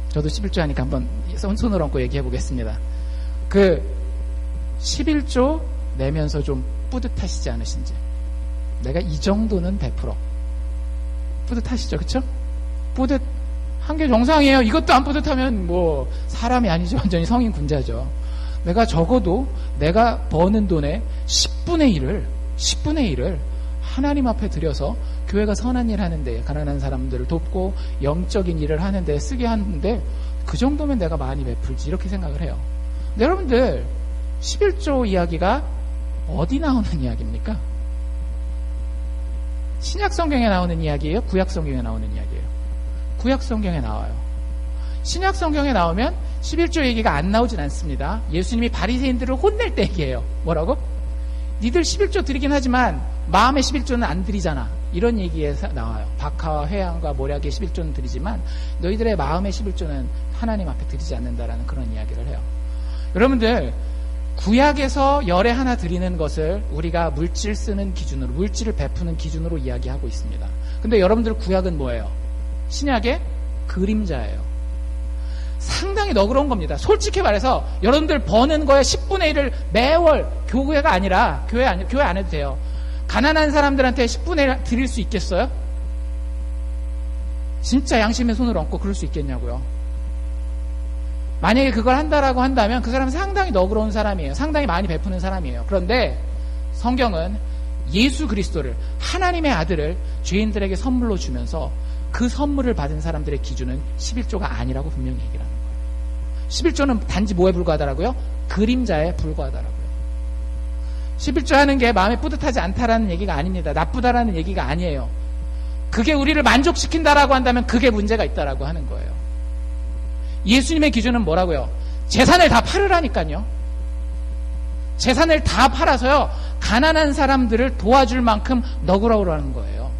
저도 11조 하니까 한번 손을 얹고 얘기해 보겠습니다. 그 11조 내면서 좀 뿌듯하시지 않으신지. 내가 이 정도는 100% 뿌듯하시죠? 그쵸? 뿌듯한 게 정상이에요. 이것도 안 뿌듯하면 뭐 사람이 아니죠. 완전히 성인 군자죠. 내가 적어도 내가 버는 돈의 10분의 1을 하나님 앞에 들여서 교회가 선한 일 하는데, 가난한 사람들을 돕고 영적인 일을 하는데 쓰게 하는데, 그 정도면 내가 많이 베풀지, 이렇게 생각을 해요. 근데 여러분들 11조 이야기가 어디 나오는 이야기입니까? 신약 성경에 나오는 이야기예요? 구약 성경에 나오는 이야기예요? 구약 성경에 나와요. 신약 성경에 나오면 11조 얘기가 안 나오진 않습니다. 예수님이 바리새인들을 혼낼 때 얘기해요. 뭐라고? 니들 11조 드리긴 하지만 마음의 11조는 안 드리잖아. 이런 얘기에서 나와요. 박하와 회양과 모략의 11조는 드리지만 너희들의 마음의 11조는 하나님 앞에 드리지 않는다라는 그런 이야기를 해요. 여러분들, 구약에서 열에 하나 드리는 것을 우리가 물질 쓰는 기준으로, 물질을 베푸는 기준으로 이야기하고 있습니다. 근데 여러분들 구약은 뭐예요? 신약의 그림자예요. 상당히 너그러운 겁니다. 솔직히 말해서 여러분들 버는 거에 10분의 1을 매월 교회가 아니라 교회 안 해도 돼요. 가난한 사람들한테 10분의 1 드릴 수 있겠어요? 진짜 양심의 손을 얹고 그럴 수 있겠냐고요. 만약에 그걸 한다라고 한다면 그 사람은 상당히 너그러운 사람이에요. 상당히 많이 베푸는 사람이에요. 그런데 성경은 예수 그리스도를, 하나님의 아들을 죄인들에게 선물로 주면서 그 선물을 받은 사람들의 기준은 11조가 아니라고 분명히 얘기를 하는 거예요. 11조는 단지 뭐에 불과하다라고요? 그림자에 불과하다라고요. 11조 하는 게 마음에 뿌듯하지 않다라는 얘기가 아닙니다. 나쁘다라는 얘기가 아니에요. 그게 우리를 만족시킨다라고 한다면 그게 문제가 있다라고 하는 거예요. 예수님의 기준은 뭐라고요? 재산을 다 팔으라니까요. 재산을 다 팔아서요, 가난한 사람들을 도와줄 만큼 너그러우라는 거예요.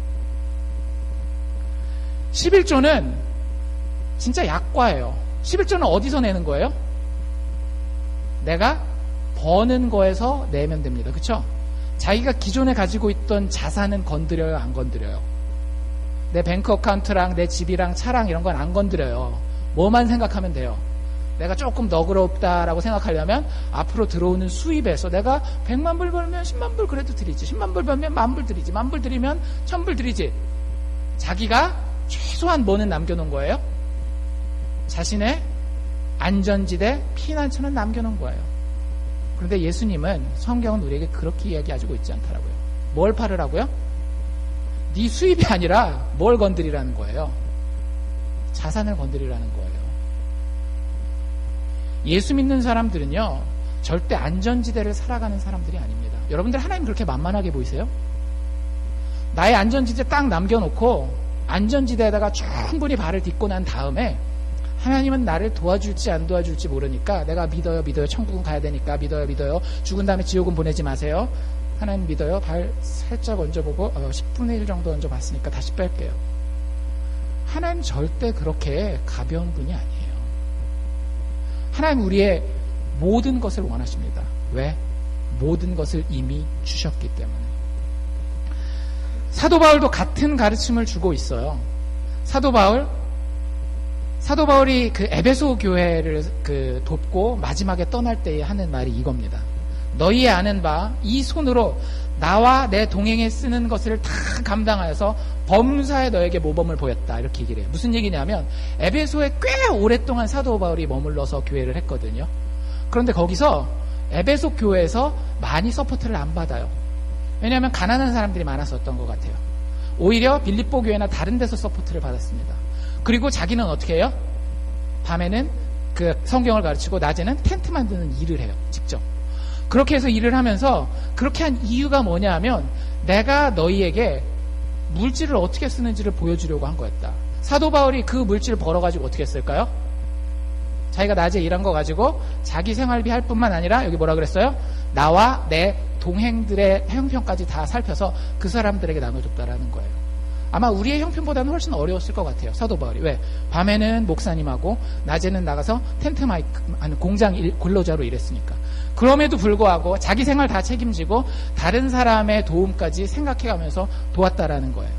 11조는 진짜 약과예요. 11조는 어디서 내는 거예요? 내가 버는 거에서 내면 됩니다. 그렇죠? 자기가 기존에 가지고 있던 자산은 건드려요, 안 건드려요? 내 뱅크 어카운트랑 내 집이랑 차랑 이런 건 안 건드려요. 뭐만 생각하면 돼요. 내가 조금 너그럽다라고 생각하려면 앞으로 들어오는 수입에서 내가 100만 불 벌면 10만 불 그래도 드리지, 10만 불 벌면 10,000불 드리지, 10,000불 드리면 1,000불 드리지. 자기가 최소한 뭐는 남겨놓은 거예요? 자신의 안전지대, 피난처는 남겨놓은 거예요. 그런데 예수님은, 성경은 우리에게 그렇게 이야기하고 있지 않더라고요. 뭘 팔으라고요? 네 수입이 아니라 뭘 건드리라는 거예요? 자산을 건드리라는 거예요. 예수 믿는 사람들은요, 절대 안전지대를 살아가는 사람들이 아닙니다. 여러분들 하나님 그렇게 만만하게 보이세요? 나의 안전지대 딱 남겨놓고 안전지대에다가 충분히 발을 딛고 난 다음에 하나님은 나를 도와줄지 안 도와줄지 모르니까 내가 믿어요, 천국은 가야 되니까 믿어요, 죽은 다음에 지옥은 보내지 마세요, 하나님 믿어요, 발 살짝 얹어보고 10분의 1 정도 얹어봤으니까 다시 뺄게요. 하나님 절대 그렇게 가벼운 분이 아니에요. 하나님 우리의 모든 것을 원하십니다. 왜? 모든 것을 이미 주셨기 때문에. 사도 바울도 같은 가르침을 주고 있어요. 사도 바울이 그 에베소 교회를 돕고 마지막에 떠날 때에 하는 말이 이겁니다. 너희 아는 바 이 손으로 나와 내 동행에 쓰는 것을 다 감당하여서 범사에 너에게 모범을 보였다, 이렇게 얘기를 해요. 무슨 얘기냐면 에베소에 꽤 오랫동안 사도 바울이 머물러서 교회를 했거든요. 그런데 거기서 에베소 교회에서 많이 서포트를 안 받아요. 왜냐하면 가난한 사람들이 많았었던 것 같아요. 오히려 빌립보 교회나 다른 데서 서포트를 받았습니다. 그리고 자기는 어떻게 해요? 밤에는 그 성경을 가르치고 낮에는 텐트 만드는 일을 해요, 직접. 그렇게 해서 일을 하면서 그렇게 한 이유가 뭐냐 하면 내가 너희에게 물질을 어떻게 쓰는지를 보여주려고 한 거였다. 사도 바울이 그 물질을 벌어가지고 어떻게 했을까요? 자기가 낮에 일한 거 가지고 자기 생활비 할 뿐만 아니라 여기 뭐라 그랬어요? 나와 내 동행들의 형편까지 다 살펴서 그 사람들에게 나눠줬다라는 거예요. 아마 우리의 형편보다는 훨씬 어려웠을 것 같아요, 사도 바울이. 왜? 밤에는 목사님하고 낮에는 나가서 텐트 공장 근로자로 일했으니까. 그럼에도 불구하고 자기 생활 다 책임지고 다른 사람의 도움까지 생각해가면서 도왔다라는 거예요.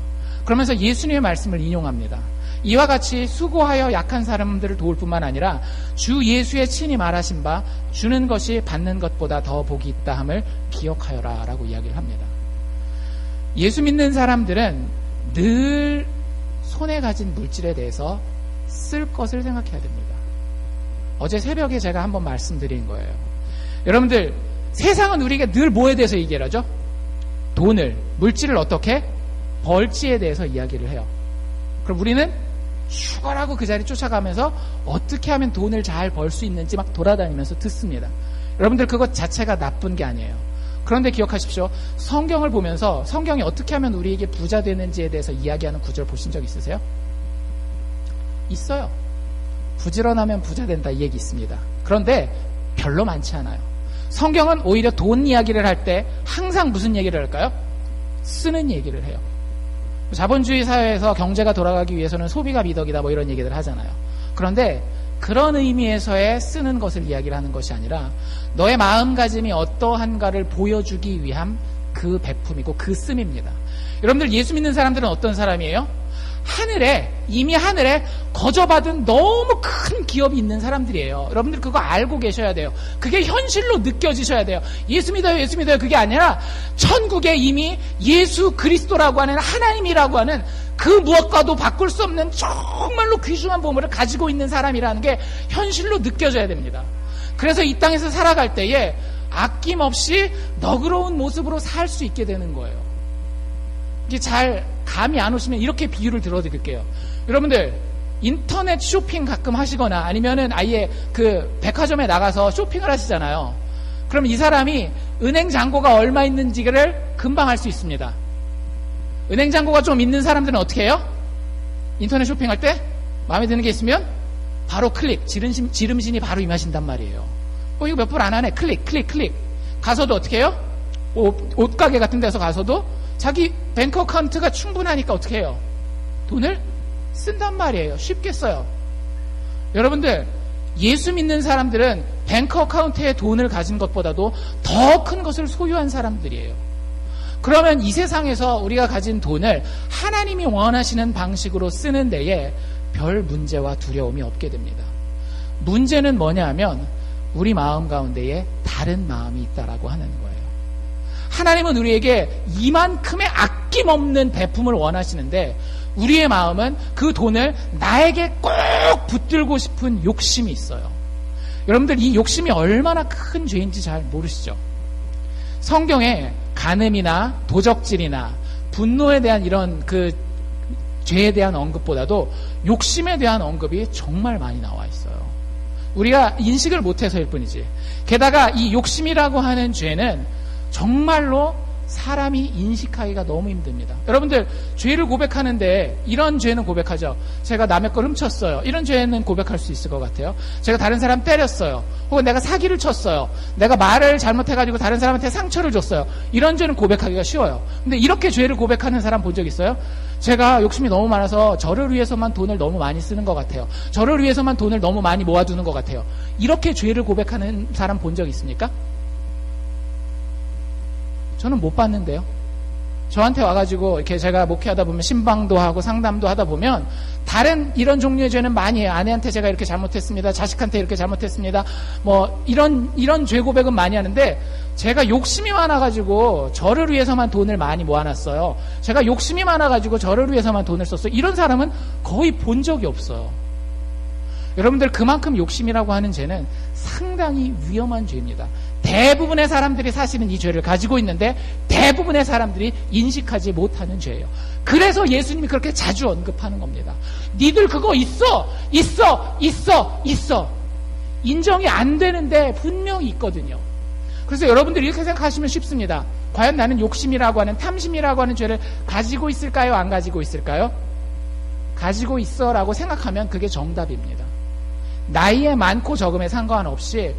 그러면서 예수님의 말씀을 인용합니다. 이와 같이 수고하여 약한 사람들을 도울 뿐만 아니라 주 예수의 친히 말하신 바 주는 것이 받는 것보다 더 복이 있다 함을 기억하여라 라고 이야기를 합니다. 예수 믿는 사람들은 늘 손에 가진 물질에 대해서 쓸 것을 생각해야 됩니다. 어제 새벽에 제가 한번 말씀드린 거예요. 여러분들, 세상은 우리가 늘 뭐에 대해서 얘기를 하죠? 돈을, 물질을 어떻게 벌지에 대해서 이야기를 해요. 그럼 우리는 죽어라고 그 자리 쫓아가면서 어떻게 하면 돈을 잘 벌 수 있는지 막 돌아다니면서 듣습니다. 여러분들 그것 자체가 나쁜 게 아니에요. 그런데 기억하십시오. 성경을 보면서 성경이 어떻게 하면 우리에게 부자 되는지에 대해서 이야기하는 구절 보신 적 있으세요? 있어요. 부지런하면 부자 된다, 이 얘기 있습니다. 그런데 별로 많지 않아요. 성경은 오히려 돈 이야기를 할 때 항상 무슨 얘기를 할까요? 쓰는 얘기를 해요. 자본주의 사회에서 경제가 돌아가기 위해서는 소비가 미덕이다 뭐 이런 얘기들 하잖아요. 그런데 그런 의미에서의 쓰는 것을 이야기를 하는 것이 아니라 너의 마음가짐이 어떠한가를 보여주기 위한 그 베품이고 그 씀입니다. 여러분들 예수 믿는 사람들은 어떤 사람이에요? 이미 하늘에 거저받은 너무 큰 기업이 있는 사람들이에요. 여러분들 그거 알고 계셔야 돼요. 그게 현실로 느껴지셔야 돼요. 예수 믿어요, 예수 믿어요. 그게 아니라 천국에 이미 예수 그리스도라고 하는 하나님이라고 하는 그 무엇과도 바꿀 수 없는 정말로 귀중한 보물을 가지고 있는 사람이라는 게 현실로 느껴져야 됩니다. 그래서 이 땅에서 살아갈 때에 아낌없이 너그러운 모습으로 살 수 있게 되는 거예요. 이게 잘 감이 안 오시면 이렇게 비유를 들어드릴게요. 여러분들 인터넷 쇼핑 가끔 하시거나 아니면은 아예 그 백화점에 나가서 쇼핑을 하시잖아요. 그럼 이 사람이 은행 잔고가 얼마 있는지를 금방 알 수 있습니다. 은행 잔고가 좀 있는 사람들은 어떻게 해요? 인터넷 쇼핑할 때 마음에 드는 게 있으면 바로 클릭, 지름신이 바로 임하신단 말이에요. 이거 몇 불 안 하네. 클릭. 가서도 어떻게 해요? 옷가게 같은 데서 가서도 자기 뱅크 어카운트가 충분하니까 어떻게 해요? 돈을 쓴단 말이에요. 쉽게 써요. 여러분들 예수 믿는 사람들은 뱅크 어카운트에 돈을 가진 것보다도 더 큰 것을 소유한 사람들이에요. 그러면 이 세상에서 우리가 가진 돈을 하나님이 원하시는 방식으로 쓰는 데에 별 문제와 두려움이 없게 됩니다. 문제는 뭐냐 하면 우리 마음 가운데에 다른 마음이 있다라고 하는 거예요. 하나님은 우리에게 이만큼의 아낌없는 베품을 원하시는데 우리의 마음은 그 돈을 나에게 꼭 붙들고 싶은 욕심이 있어요. 여러분들 이 욕심이 얼마나 큰 죄인지 잘 모르시죠? 성경에 간음이나 도적질이나 분노에 대한 이런 그 죄에 대한 언급보다도 욕심에 대한 언급이 정말 많이 나와 있어요. 우리가 인식을 못해서일 뿐이지. 게다가 이 욕심이라고 하는 죄는 정말로 사람이 인식하기가 너무 힘듭니다. 여러분들 죄를 고백하는데 이런 죄는 고백하죠. 제가 남의 걸 훔쳤어요. 이런 죄는 고백할 수 있을 것 같아요. 제가 다른 사람 때렸어요. 혹은 내가 사기를 쳤어요. 내가 말을 잘못해가지고 다른 사람한테 상처를 줬어요. 이런 죄는 고백하기가 쉬워요. 근데 이렇게 죄를 고백하는 사람 본 적 있어요? 제가 욕심이 너무 많아서 저를 위해서만 돈을 너무 많이 쓰는 것 같아요. 저를 위해서만 돈을 너무 많이 모아두는 것 같아요. 이렇게 죄를 고백하는 사람 본 적 있습니까? 저는 못 봤는데요. 저한테 와가지고 이렇게 제가 목회하다 보면 신방도 하고 상담도 하다 보면 다른 이런 종류의 죄는 많이 해요. 아내한테 제가 이렇게 잘못했습니다. 자식한테 이렇게 잘못했습니다. 뭐 이런 죄 고백은 많이 하는데 제가 욕심이 많아가지고 저를 위해서만 돈을 많이 모아놨어요. 제가 욕심이 많아가지고 저를 위해서만 돈을 썼어요. 이런 사람은 거의 본 적이 없어요. 여러분들 그만큼 욕심이라고 하는 죄는 상당히 위험한 죄입니다. 대부분의 사람들이 사실은 이 죄를 가지고 있는데 대부분의 사람들이 인식하지 못하는 죄예요. 그래서 예수님이 그렇게 자주 언급하는 겁니다. 니들 그거 있어. 인정이 안 되는데 분명히 있거든요. 그래서 여러분들이 이렇게 생각하시면 쉽습니다. 과연 나는 욕심이라고 하는 탐심이라고 하는 죄를 가지고 있을까요? 안 가지고 있을까요? 가지고 있어라고 생각하면 그게 정답입니다. 나이에 많고 적음에 상관없이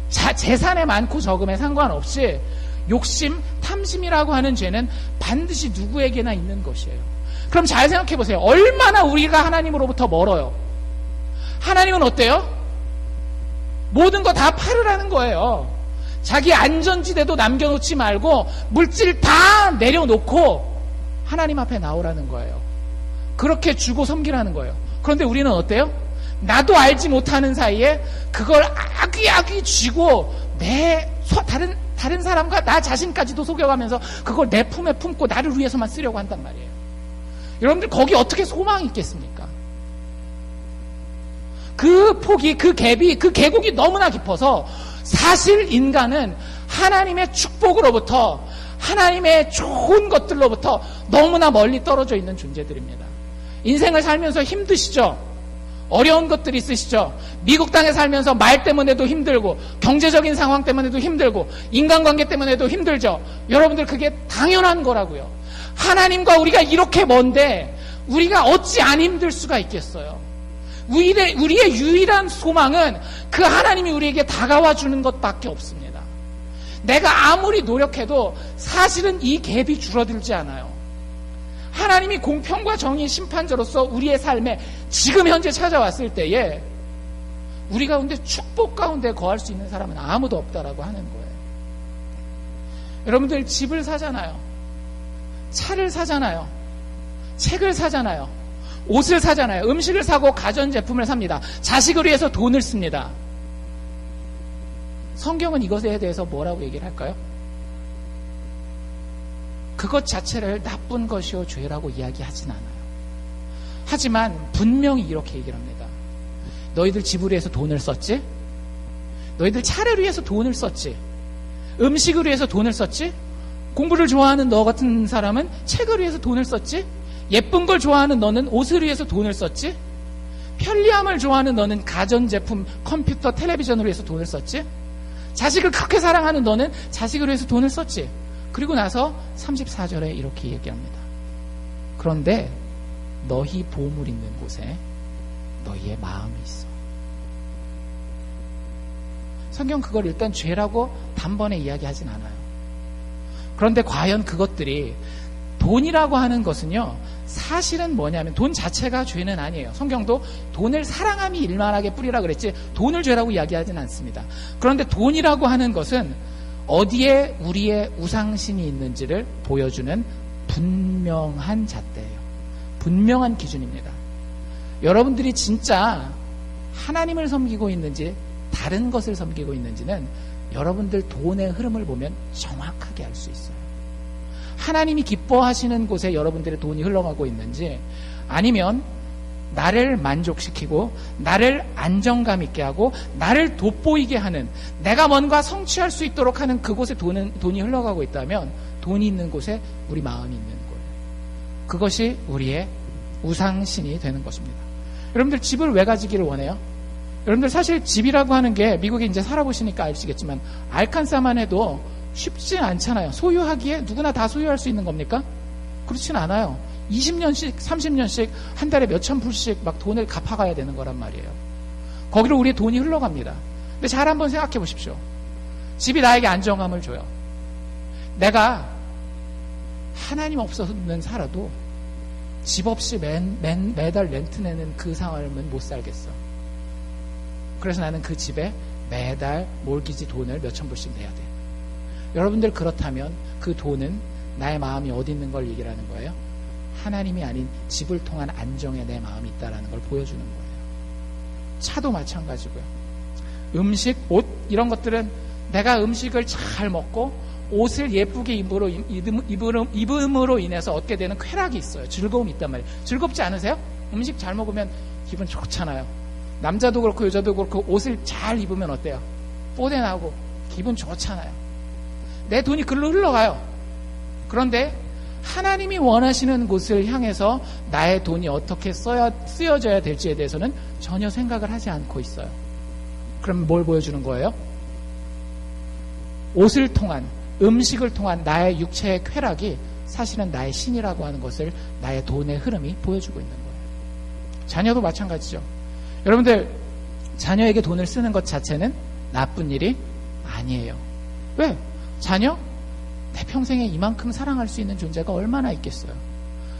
재산에 많고 적음에 상관없이 욕심, 탐심이라고 하는 죄는 반드시 누구에게나 있는 것이에요. 그럼 잘 생각해 보세요. 얼마나 우리가 하나님으로부터 멀어요. 하나님은 어때요? 모든 거 다 팔으라는 거예요. 자기 안전지대도 남겨놓지 말고 물질 다 내려놓고 하나님 앞에 나오라는 거예요. 그렇게 주고 섬기라는 거예요. 그런데 우리는 어때요? 나도 알지 못하는 사이에 그걸 아귀아귀 쥐고 다른 사람과 나 자신까지도 속여가면서 그걸 내 품에 품고 나를 위해서만 쓰려고 한단 말이에요. 여러분들 거기 어떻게 소망이 있겠습니까? 그 폭이, 그 갭이, 그 계곡이 너무나 깊어서 사실 인간은 하나님의 축복으로부터 하나님의 좋은 것들로부터 너무나 멀리 떨어져 있는 존재들입니다. 인생을 살면서 힘드시죠? 어려운 것들이 있으시죠? 미국 땅에 살면서 말 때문에도 힘들고 경제적인 상황 때문에도 힘들고 인간관계 때문에도 힘들죠? 여러분들 그게 당연한 거라고요. 하나님과 우리가 이렇게 먼데 우리가 어찌 안 힘들 수가 있겠어요? 우리의 유일한 소망은 그 하나님이 우리에게 다가와 주는 것밖에 없습니다. 내가 아무리 노력해도 사실은 이 갭이 줄어들지 않아요. 하나님이 공평과 정의 심판자로서 우리의 삶에 지금 현재 찾아왔을 때에 우리 가운데 축복 가운데 거할 수 있는 사람은 아무도 없다라고 하는 거예요. 여러분들 집을 사잖아요. 차를 사잖아요. 책을 사잖아요. 옷을 사잖아요. 음식을 사고 가전제품을 삽니다. 자식을 위해서 돈을 씁니다. 성경은 이것에 대해서 뭐라고 얘기를 할까요? 그것 자체를 나쁜 것이요 죄라고 이야기하진 않아요. 하지만 분명히 이렇게 얘기를 합니다. 너희들 집을 위해서 돈을 썼지? 너희들 차를 위해서 돈을 썼지? 음식을 위해서 돈을 썼지? 공부를 좋아하는 너 같은 사람은 책을 위해서 돈을 썼지? 예쁜 걸 좋아하는 너는 옷을 위해서 돈을 썼지? 편리함을 좋아하는 너는 가전제품, 컴퓨터, 텔레비전을 위해서 돈을 썼지? 자식을 그렇게 사랑하는 너는 자식을 위해서 돈을 썼지? 그리고 나서 34절에 이렇게 얘기합니다. 그런데 너희 보물 있는 곳에 너희의 마음이 있어. 성경 그걸 일단 죄라고 단번에 이야기하진 않아요. 그런데 과연 그것들이 돈이라고 하는 것은요, 사실은 뭐냐면 돈 자체가 죄는 아니에요. 성경도 돈을 사랑함이 일만하게 뿌리라 그랬지 돈을 죄라고 이야기하진 않습니다. 그런데 돈이라고 하는 것은 어디에 우리의 우상신이 있는지를 보여주는 분명한 잣대예요. 분명한 기준입니다. 여러분들이 진짜 하나님을 섬기고 있는지 다른 것을 섬기고 있는지는 여러분들 돈의 흐름을 보면 정확하게 알 수 있어요. 하나님이 기뻐하시는 곳에 여러분들의 돈이 흘러가고 있는지, 아니면 나를 만족시키고 나를 안정감 있게 하고 나를 돋보이게 하는, 내가 뭔가 성취할 수 있도록 하는 그곳에 돈이 흘러가고 있다면 돈이 있는 곳에 우리 마음이 있는 거예요. 그것이 우리의 우상신이 되는 것입니다. 여러분들 집을 왜 가지기를 원해요? 여러분들 사실 집이라고 하는 게 미국에 이제 살아보시니까 아시겠지만 알칸사만 해도 쉽지 않잖아요. 소유하기에 누구나 다 소유할 수 있는 겁니까? 그렇진 않아요. 20년씩 30년씩 한 달에 몇천 불씩 막 돈을 갚아가야 되는 거란 말이에요. 거기로 우리의 돈이 흘러갑니다. 근데 잘 한번 생각해 보십시오. 집이 나에게 안정감을 줘요. 내가 하나님 없어서는 살아도 집 없이 매달 렌트 내는 그 삶은 못 살겠어. 그래서 나는 그 집에 매달 몰기지 돈을 몇천 불씩 내야 돼. 여러분들 그렇다면 그 돈은 나의 마음이 어디 있는 걸 얘기를 하는 거예요? 하나님이 아닌 집을 통한 안정에 내 마음이 있다는 걸 보여주는 거예요. 차도 마찬가지고요. 음식, 옷 이런 것들은 내가 음식을 잘 먹고 옷을 예쁘게 입음으로 인해서 얻게 되는 쾌락이 있어요. 즐거움이 있단 말이에요. 즐겁지 않으세요? 음식 잘 먹으면 기분 좋잖아요. 남자도 그렇고 여자도 그렇고 옷을 잘 입으면 어때요? 뽀대나고 기분 좋잖아요. 내 돈이 글로 흘러가요. 그런데 하나님이 원하시는 곳을 향해서 나의 돈이 어떻게 쓰여져야 될지에 대해서는 전혀 생각을 하지 않고 있어요. 그럼 뭘 보여주는 거예요? 옷을 통한, 음식을 통한 나의 육체의 쾌락이 사실은 나의 신이라고 하는 것을 나의 돈의 흐름이 보여주고 있는 거예요. 자녀도 마찬가지죠. 여러분들 자녀에게 돈을 쓰는 것 자체는 나쁜 일이 아니에요. 왜? 자녀? 내 평생에 이만큼 사랑할 수 있는 존재가 얼마나 있겠어요.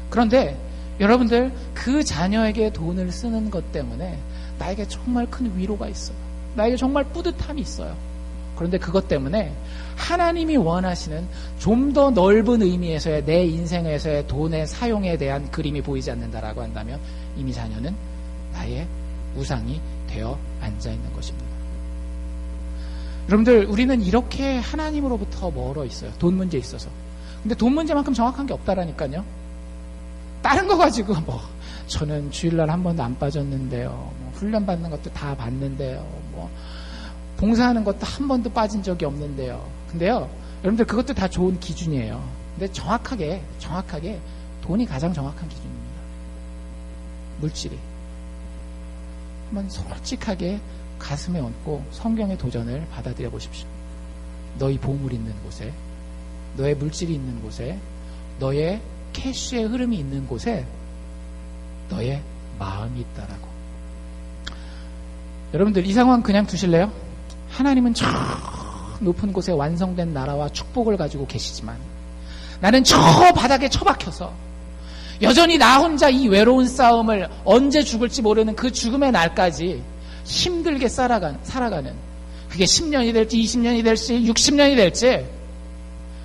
그런데 여러분들 그 자녀에게 돈을 쓰는 것 때문에 나에게 정말 큰 위로가 있어요. 나에게 정말 뿌듯함이 있어요. 그런데 그것 때문에 하나님이 원하시는 좀 더 넓은 의미에서의 내 인생에서의 돈의 사용에 대한 그림이 보이지 않는다라고 한다면 이미 자녀는 나의 우상이 되어 앉아 있는 것입니다. 여러분들 우리는 이렇게 하나님으로부터 멀어 있어요. 돈 문제에 있어서. 근데 돈 문제만큼 정확한 게 없다라니까요. 다른 거 가지고 저는 주일날 한 번도 안 빠졌는데요. 훈련 받는 것도 다 봤는데요. 봉사하는 것도 한 번도 빠진 적이 없는데요. 근데요, 여러분들 그것도 다 좋은 기준이에요. 근데 정확하게 돈이 가장 정확한 기준입니다. 물질이. 한번 솔직하게 가슴에 얹고 성경의 도전을 받아들여 보십시오. 너희 보물 있는 곳에, 너의 물질이 있는 곳에, 너의 캐시의 흐름이 있는 곳에 너의 마음이 있다라고. 여러분들 이 상황 그냥 두실래요? 하나님은 높은 곳에 완성된 나라와 축복을 가지고 계시지만 나는 저 바닥에 처박혀서 여전히 나 혼자 이 외로운 싸움을 언제 죽을지 모르는 그 죽음의 날까지 힘들게 살아가는, 그게 10년이 될지 20년이 될지 60년이 될지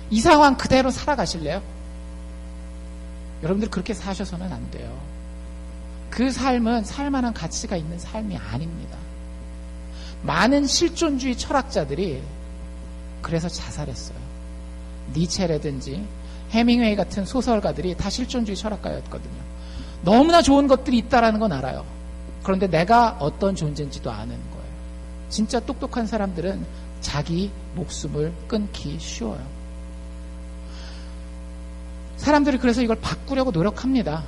이 상황 그대로 살아가실래요? 여러분들 그렇게 사셔서는 안 돼요. 그 삶은 살만한 가치가 있는 삶이 아닙니다. 많은 실존주의 철학자들이 그래서 자살했어요. 니체라든지 해밍웨이 같은 소설가들이 다 실존주의 철학가였거든요. 너무나 좋은 것들이 있다라는 건 알아요. 그런데 내가 어떤 존재인지도 아는 거예요. 진짜 똑똑한 사람들은 자기 목숨을 끊기 쉬워요. 사람들이 그래서 이걸 바꾸려고 노력합니다.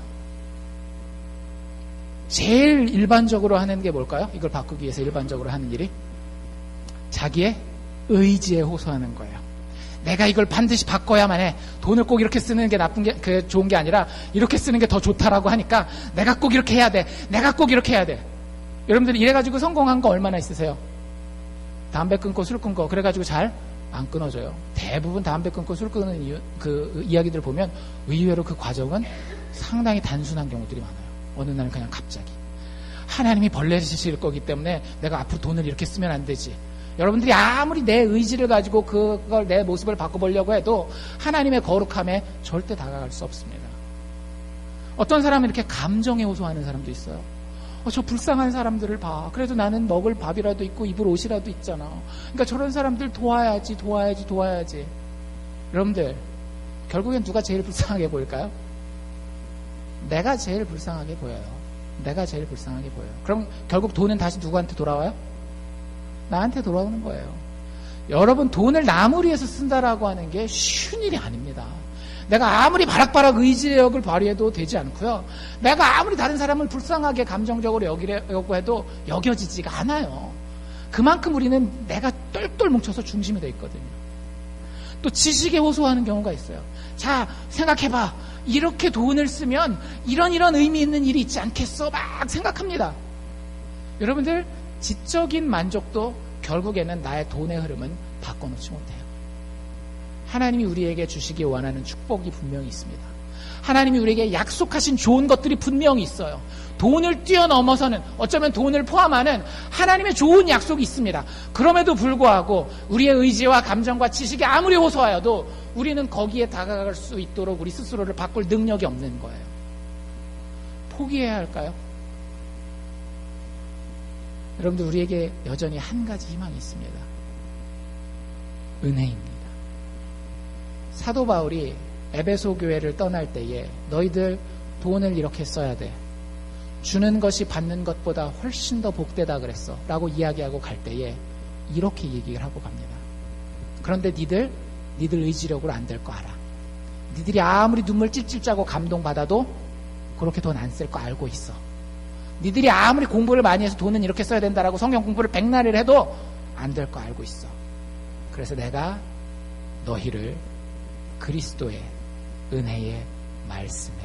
제일 일반적으로 하는 게 뭘까요? 이걸 바꾸기 위해서 일반적으로 하는 일이 자기의 의지에 호소하는 거예요. 내가 이걸 반드시 바꿔야만 해. 돈을 꼭 이렇게 쓰는 게 좋은 게 아니라 이렇게 쓰는 게 더 좋다라고 하니까 내가 꼭 이렇게 해야 돼. 내가 꼭 이렇게 해야 돼. 여러분들 이래가지고 성공한 거 얼마나 있으세요? 담배 끊고 술 끊고 그래가지고 잘 안 끊어져요. 대부분 담배 끊고 술 끊는 이야기들 보면 의외로 그 과정은 상당히 단순한 경우들이 많아요. 어느 날 그냥 갑자기 하나님이 벌레 주실 거기 때문에 내가 앞으로 돈을 이렇게 쓰면 안 되지. 여러분들이 아무리 내 의지를 가지고 그걸 내 모습을 바꿔보려고 해도 하나님의 거룩함에 절대 다가갈 수 없습니다. 어떤 사람은 이렇게 감정에 호소하는 사람도 있어요. 저 불쌍한 사람들을 봐. 그래도 나는 먹을 밥이라도 있고 입을 옷이라도 있잖아. 그러니까 저런 사람들 도와야지. 여러분들 결국엔 누가 제일 불쌍하게 보일까요? 내가 제일 불쌍하게 보여요. 내가 제일 불쌍하게 보여요. 그럼 결국 돈은 다시 누구한테 돌아와요? 나한테 돌아오는 거예요. 여러분 돈을 남을 위해서 쓴다라고 하는 게 쉬운 일이 아닙니다. 내가 아무리 바락바락 의지력을 발휘해도 되지 않고요. 내가 아무리 다른 사람을 불쌍하게 감정적으로 여기려고 해도 여겨지지가 않아요. 그만큼 우리는 내가 똘똘 뭉쳐서 중심이 돼 있거든요. 또 지식에 호소하는 경우가 있어요. 자, 생각해봐. 이렇게 돈을 쓰면 이런 의미 있는 일이 있지 않겠어? 막 생각합니다. 여러분들 지적인 만족도 결국에는 나의 돈의 흐름은 바꿔놓지 못해요. 하나님이 우리에게 주시기 원하는 축복이 분명히 있습니다. 하나님이 우리에게 약속하신 좋은 것들이 분명히 있어요. 돈을 뛰어넘어서는, 어쩌면 돈을 포함하는 하나님의 좋은 약속이 있습니다. 그럼에도 불구하고 우리의 의지와 감정과 지식이 아무리 호소하여도 우리는 거기에 다가갈 수 있도록 우리 스스로를 바꿀 능력이 없는 거예요. 포기해야 할까요? 여러분들 우리에게 여전히 한 가지 희망이 있습니다. 은혜입니다. 사도 바울이 에베소 교회를 떠날 때에 너희들 돈을 이렇게 써야 돼. 주는 것이 받는 것보다 훨씬 더 복되다 그랬어. 라고 이야기하고 갈 때에 이렇게 얘기를 하고 갑니다. 그런데 니들 의지력으로 안 될 거 알아. 니들이 아무리 눈물 찔찔 짜고 감동받아도 그렇게 돈 안 쓸 거 알고 있어. 니들이 아무리 공부를 많이 해서 돈은 이렇게 써야 된다라고 성경 공부를 100날을 해도 안 될 거 알고 있어. 그래서 내가 너희를 그리스도의 은혜의 말씀에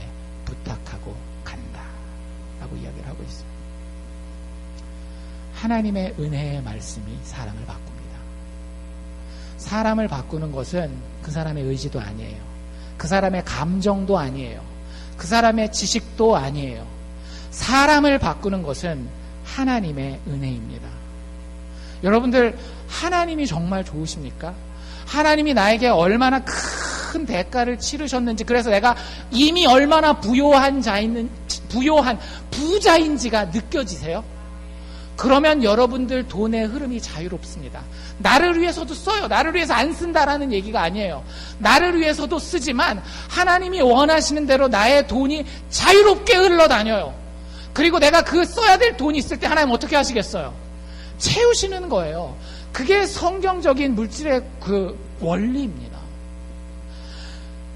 부탁하고 간다 라고 이야기를 하고 있어요. 하나님의 은혜의 말씀이 사람을 바꿉니다. 사람을 바꾸는 것은 그 사람의 의지도 아니에요. 그 사람의 감정도 아니에요. 그 사람의 지식도 아니에요. 사람을 바꾸는 것은 하나님의 은혜입니다. 여러분들 하나님이 정말 좋으십니까? 하나님이 나에게 얼마나 큰 대가를 치르셨는지, 그래서 내가 이미 얼마나 부유한 부자인지가 느껴지세요? 그러면 여러분들 돈의 흐름이 자유롭습니다. 나를 위해서도 써요. 나를 위해서 안 쓴다라는 얘기가 아니에요. 나를 위해서도 쓰지만 하나님이 원하시는 대로 나의 돈이 자유롭게 흘러다녀요. 그리고 내가 그 써야 될 돈이 있을 때 하나님 어떻게 하시겠어요? 채우시는 거예요. 그게 성경적인 물질의 그 원리입니다.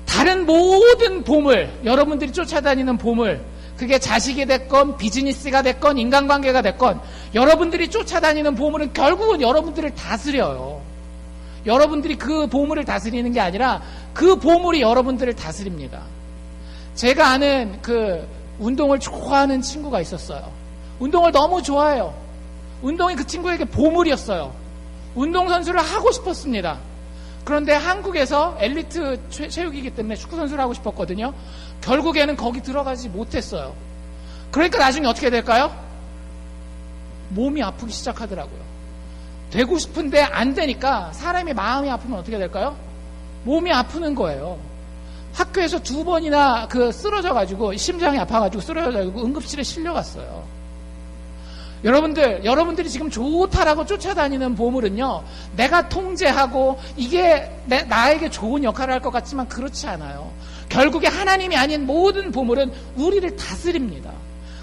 다른 모든 보물, 여러분들이 쫓아다니는 보물, 그게 자식이 됐건 비즈니스가 됐건 인간관계가 됐건 여러분들이 쫓아다니는 보물은 결국은 여러분들을 다스려요. 여러분들이 그 보물을 다스리는 게 아니라 그 보물이 여러분들을 다스립니다. 제가 아는 그 운동을 좋아하는 친구가 있었어요. 운동을 너무 좋아해요. 운동이 그 친구에게 보물이었어요. 운동선수를 하고 싶었습니다. 그런데 한국에서 엘리트 체육이기 때문에 축구선수를 하고 싶었거든요. 결국에는 거기 들어가지 못했어요. 그러니까 나중에 어떻게 될까요? 몸이 아프기 시작하더라고요. 되고 싶은데 안 되니까 사람이 마음이 아프면 어떻게 될까요? 몸이 아프는 거예요. 학교에서 2번이나 쓰러져가지고 심장이 아파가지고 쓰러져가지고 응급실에 실려갔어요. 여러분들이 지금 좋다라고 쫓아다니는 보물은요, 내가 통제하고 이게 나에게 좋은 역할을 할 것 같지만 그렇지 않아요. 결국에 하나님이 아닌 모든 보물은 우리를 다스립니다.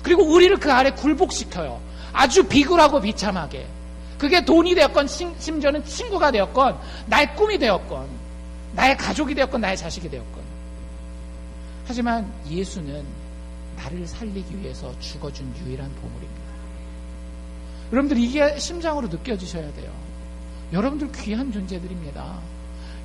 그리고 우리를 그 아래 굴복시켜요. 아주 비굴하고 비참하게. 그게 돈이 되었건 심지어는 친구가 되었건 나의 꿈이 되었건 나의 가족이 되었건 나의 자식이 되었건. 하지만 예수는 나를 살리기 위해서 죽어준 유일한 보물입니다. 여러분들 이게 심장으로 느껴지셔야 돼요. 여러분들 귀한 존재들입니다.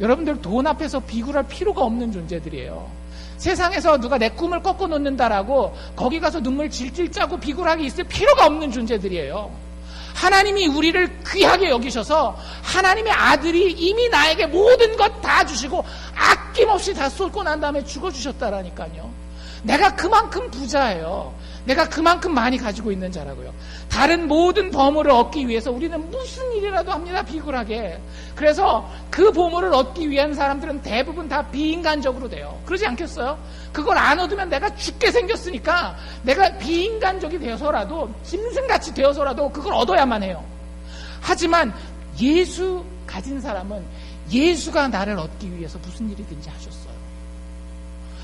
여러분들 돈 앞에서 비굴할 필요가 없는 존재들이에요. 세상에서 누가 내 꿈을 꺾어 놓는다라고 거기 가서 눈물 질질 짜고 비굴하게 있을 필요가 없는 존재들이에요. 하나님이 우리를 귀하게 여기셔서 하나님의 아들이 이미 나에게 모든 것 다 주시고 아낌없이 다 쏟고 난 다음에 죽어주셨다라니까요. 내가 그만큼 부자예요. 내가 그만큼 많이 가지고 있는 자라고요. 다른 모든 보물을 얻기 위해서 우리는 무슨 일이라도 합니다. 비굴하게. 그래서 그 보물을 얻기 위한 사람들은 대부분 다 비인간적으로 돼요. 그러지 않겠어요? 그걸 안 얻으면 내가 죽게 생겼으니까 내가 비인간적이 되어서라도 짐승같이 되어서라도 그걸 얻어야만 해요. 하지만 예수 가진 사람은 예수가 나를 얻기 위해서 무슨 일이든지 하셨어요.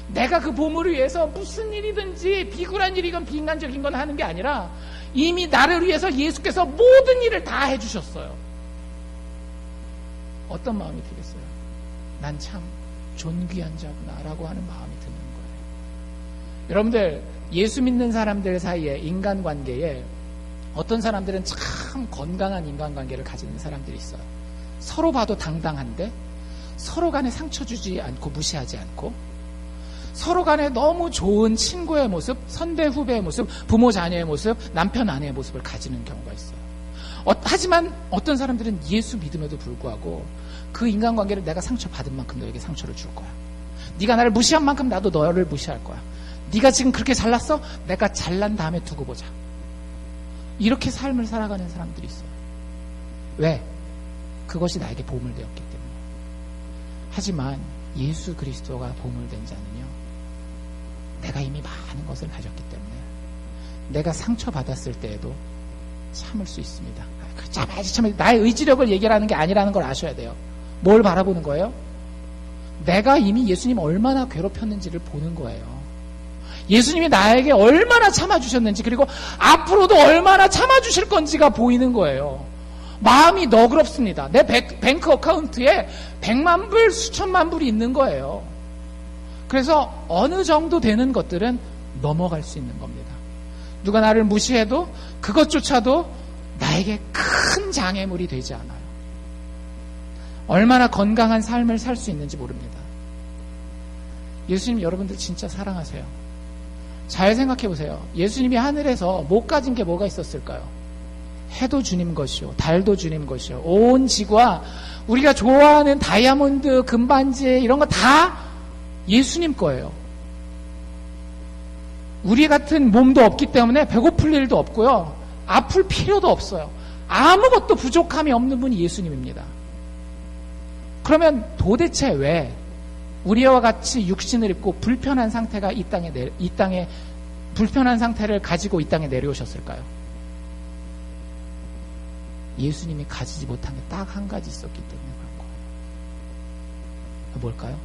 내가 그 보물을 위해서 무슨 일이든지 비굴한 일이건 비인간적인 건 하는 게 아니라 이미 나를 위해서 예수께서 모든 일을 다 해주셨어요. 어떤 마음이 들겠어요? 난 참 존귀한 자구나 라고 하는 마음이 드는 거예요. 여러분들, 예수 믿는 사람들 사이에 인간관계에 어떤 사람들은 참 건강한 인간관계를 가지는 사람들이 있어요. 서로 봐도 당당한데 서로 간에 상처 주지 않고 무시하지 않고 서로 간에 너무 좋은 친구의 모습, 선배 후배의 모습, 부모 자녀의 모습, 남편 아내의 모습을 가지는 경우가 있어요. 하지만 어떤 사람들은 예수 믿음에도 불구하고 그 인간관계를 내가 상처받은 만큼 너에게 상처를 줄 거야. 네가 나를 무시한 만큼 나도 너를 무시할 거야. 네가 지금 그렇게 잘났어? 내가 잘난 다음에 두고 보자. 이렇게 삶을 살아가는 사람들이 있어요. 왜? 그것이 나에게 보물되었기 때문에. 하지만 예수 그리스도가 보물된 자는요, 내가 이미 많은 것을 가졌기 때문에 내가 상처받았을 때에도 참을 수 있습니다. 참아야지. 나의 의지력을 얘기하는 게 아니라는 걸 아셔야 돼요. 뭘 바라보는 거예요? 내가 이미 예수님 얼마나 괴롭혔는지를 보는 거예요. 예수님이 나에게 얼마나 참아주셨는지, 그리고 앞으로도 얼마나 참아주실 건지가 보이는 거예요. 마음이 너그럽습니다. 내 뱅크 어카운트에 100만 불, 수천만 불이 있는 거예요. 그래서 어느 정도 되는 것들은 넘어갈 수 있는 겁니다. 누가 나를 무시해도 그것조차도 나에게 큰 장애물이 되지 않아요. 얼마나 건강한 삶을 살 수 있는지 모릅니다. 예수님 여러분들 진짜 사랑하세요. 잘 생각해 보세요. 예수님이 하늘에서 못 가진 게 뭐가 있었을까요? 해도 주님 것이요, 달도 주님 것이요, 온 지구와 우리가 좋아하는 다이아몬드, 금반지 이런 거 다 예수님 거예요. 우리 같은 몸도 없기 때문에 배고플 일도 없고요, 아플 필요도 없어요. 아무것도 부족함이 없는 분이 예수님입니다. 그러면 도대체 왜 우리와 같이 육신을 입고 불편한 상태가 이 땅에 불편한 상태를 가지고 이 땅에 내려오셨을까요? 예수님이 가지지 못한 게 딱 한 가지 있었기 때문에 그런 거예요. 뭘까요?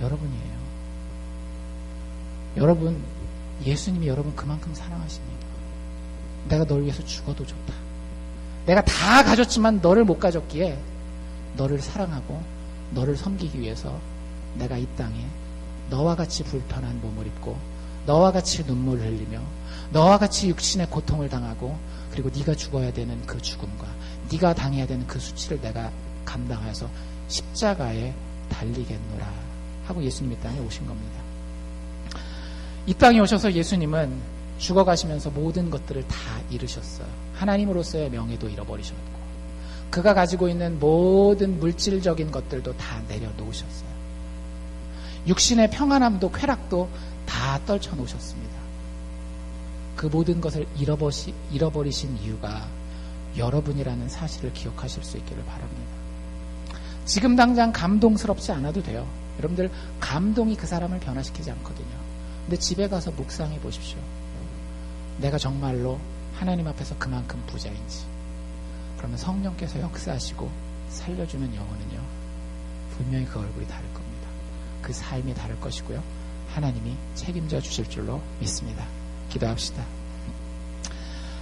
여러분이에요. 여러분, 예수님이 여러분 그만큼 사랑하십니다. 내가 널 위해서 죽어도 좋다. 내가 다 가졌지만 너를 못 가졌기에 너를 사랑하고 너를 섬기기 위해서 내가 이 땅에 너와 같이 불편한 몸을 입고 너와 같이 눈물을 흘리며 너와 같이 육신의 고통을 당하고 그리고 네가 죽어야 되는 그 죽음과 네가 당해야 되는 그 수치를 내가 감당하여서 십자가에 달리겠노라 하고 예수님이 이 땅에 오신 겁니다. 이 땅에 오셔서 예수님은 죽어가시면서 모든 것들을 다 잃으셨어요. 하나님으로서의 명예도 잃어버리셨고 그가 가지고 있는 모든 물질적인 것들도 다 내려놓으셨어요. 육신의 평안함도 쾌락도 다 떨쳐놓으셨습니다. 그 모든 것을 잃어버리신 이유가 여러분이라는 사실을 기억하실 수 있기를 바랍니다. 지금 당장 감동스럽지 않아도 돼요. 여러분들 감동이 그 사람을 변화시키지 않거든요. 근데 집에 가서 묵상해 보십시오. 내가 정말로 하나님 앞에서 그만큼 부자인지. 그러면 성령께서 역사하시고 살려주는 영혼은요, 분명히 그 얼굴이 다를 겁니다. 그 삶이 다를 것이고요, 하나님이 책임져 주실 줄로 믿습니다. 기도합시다.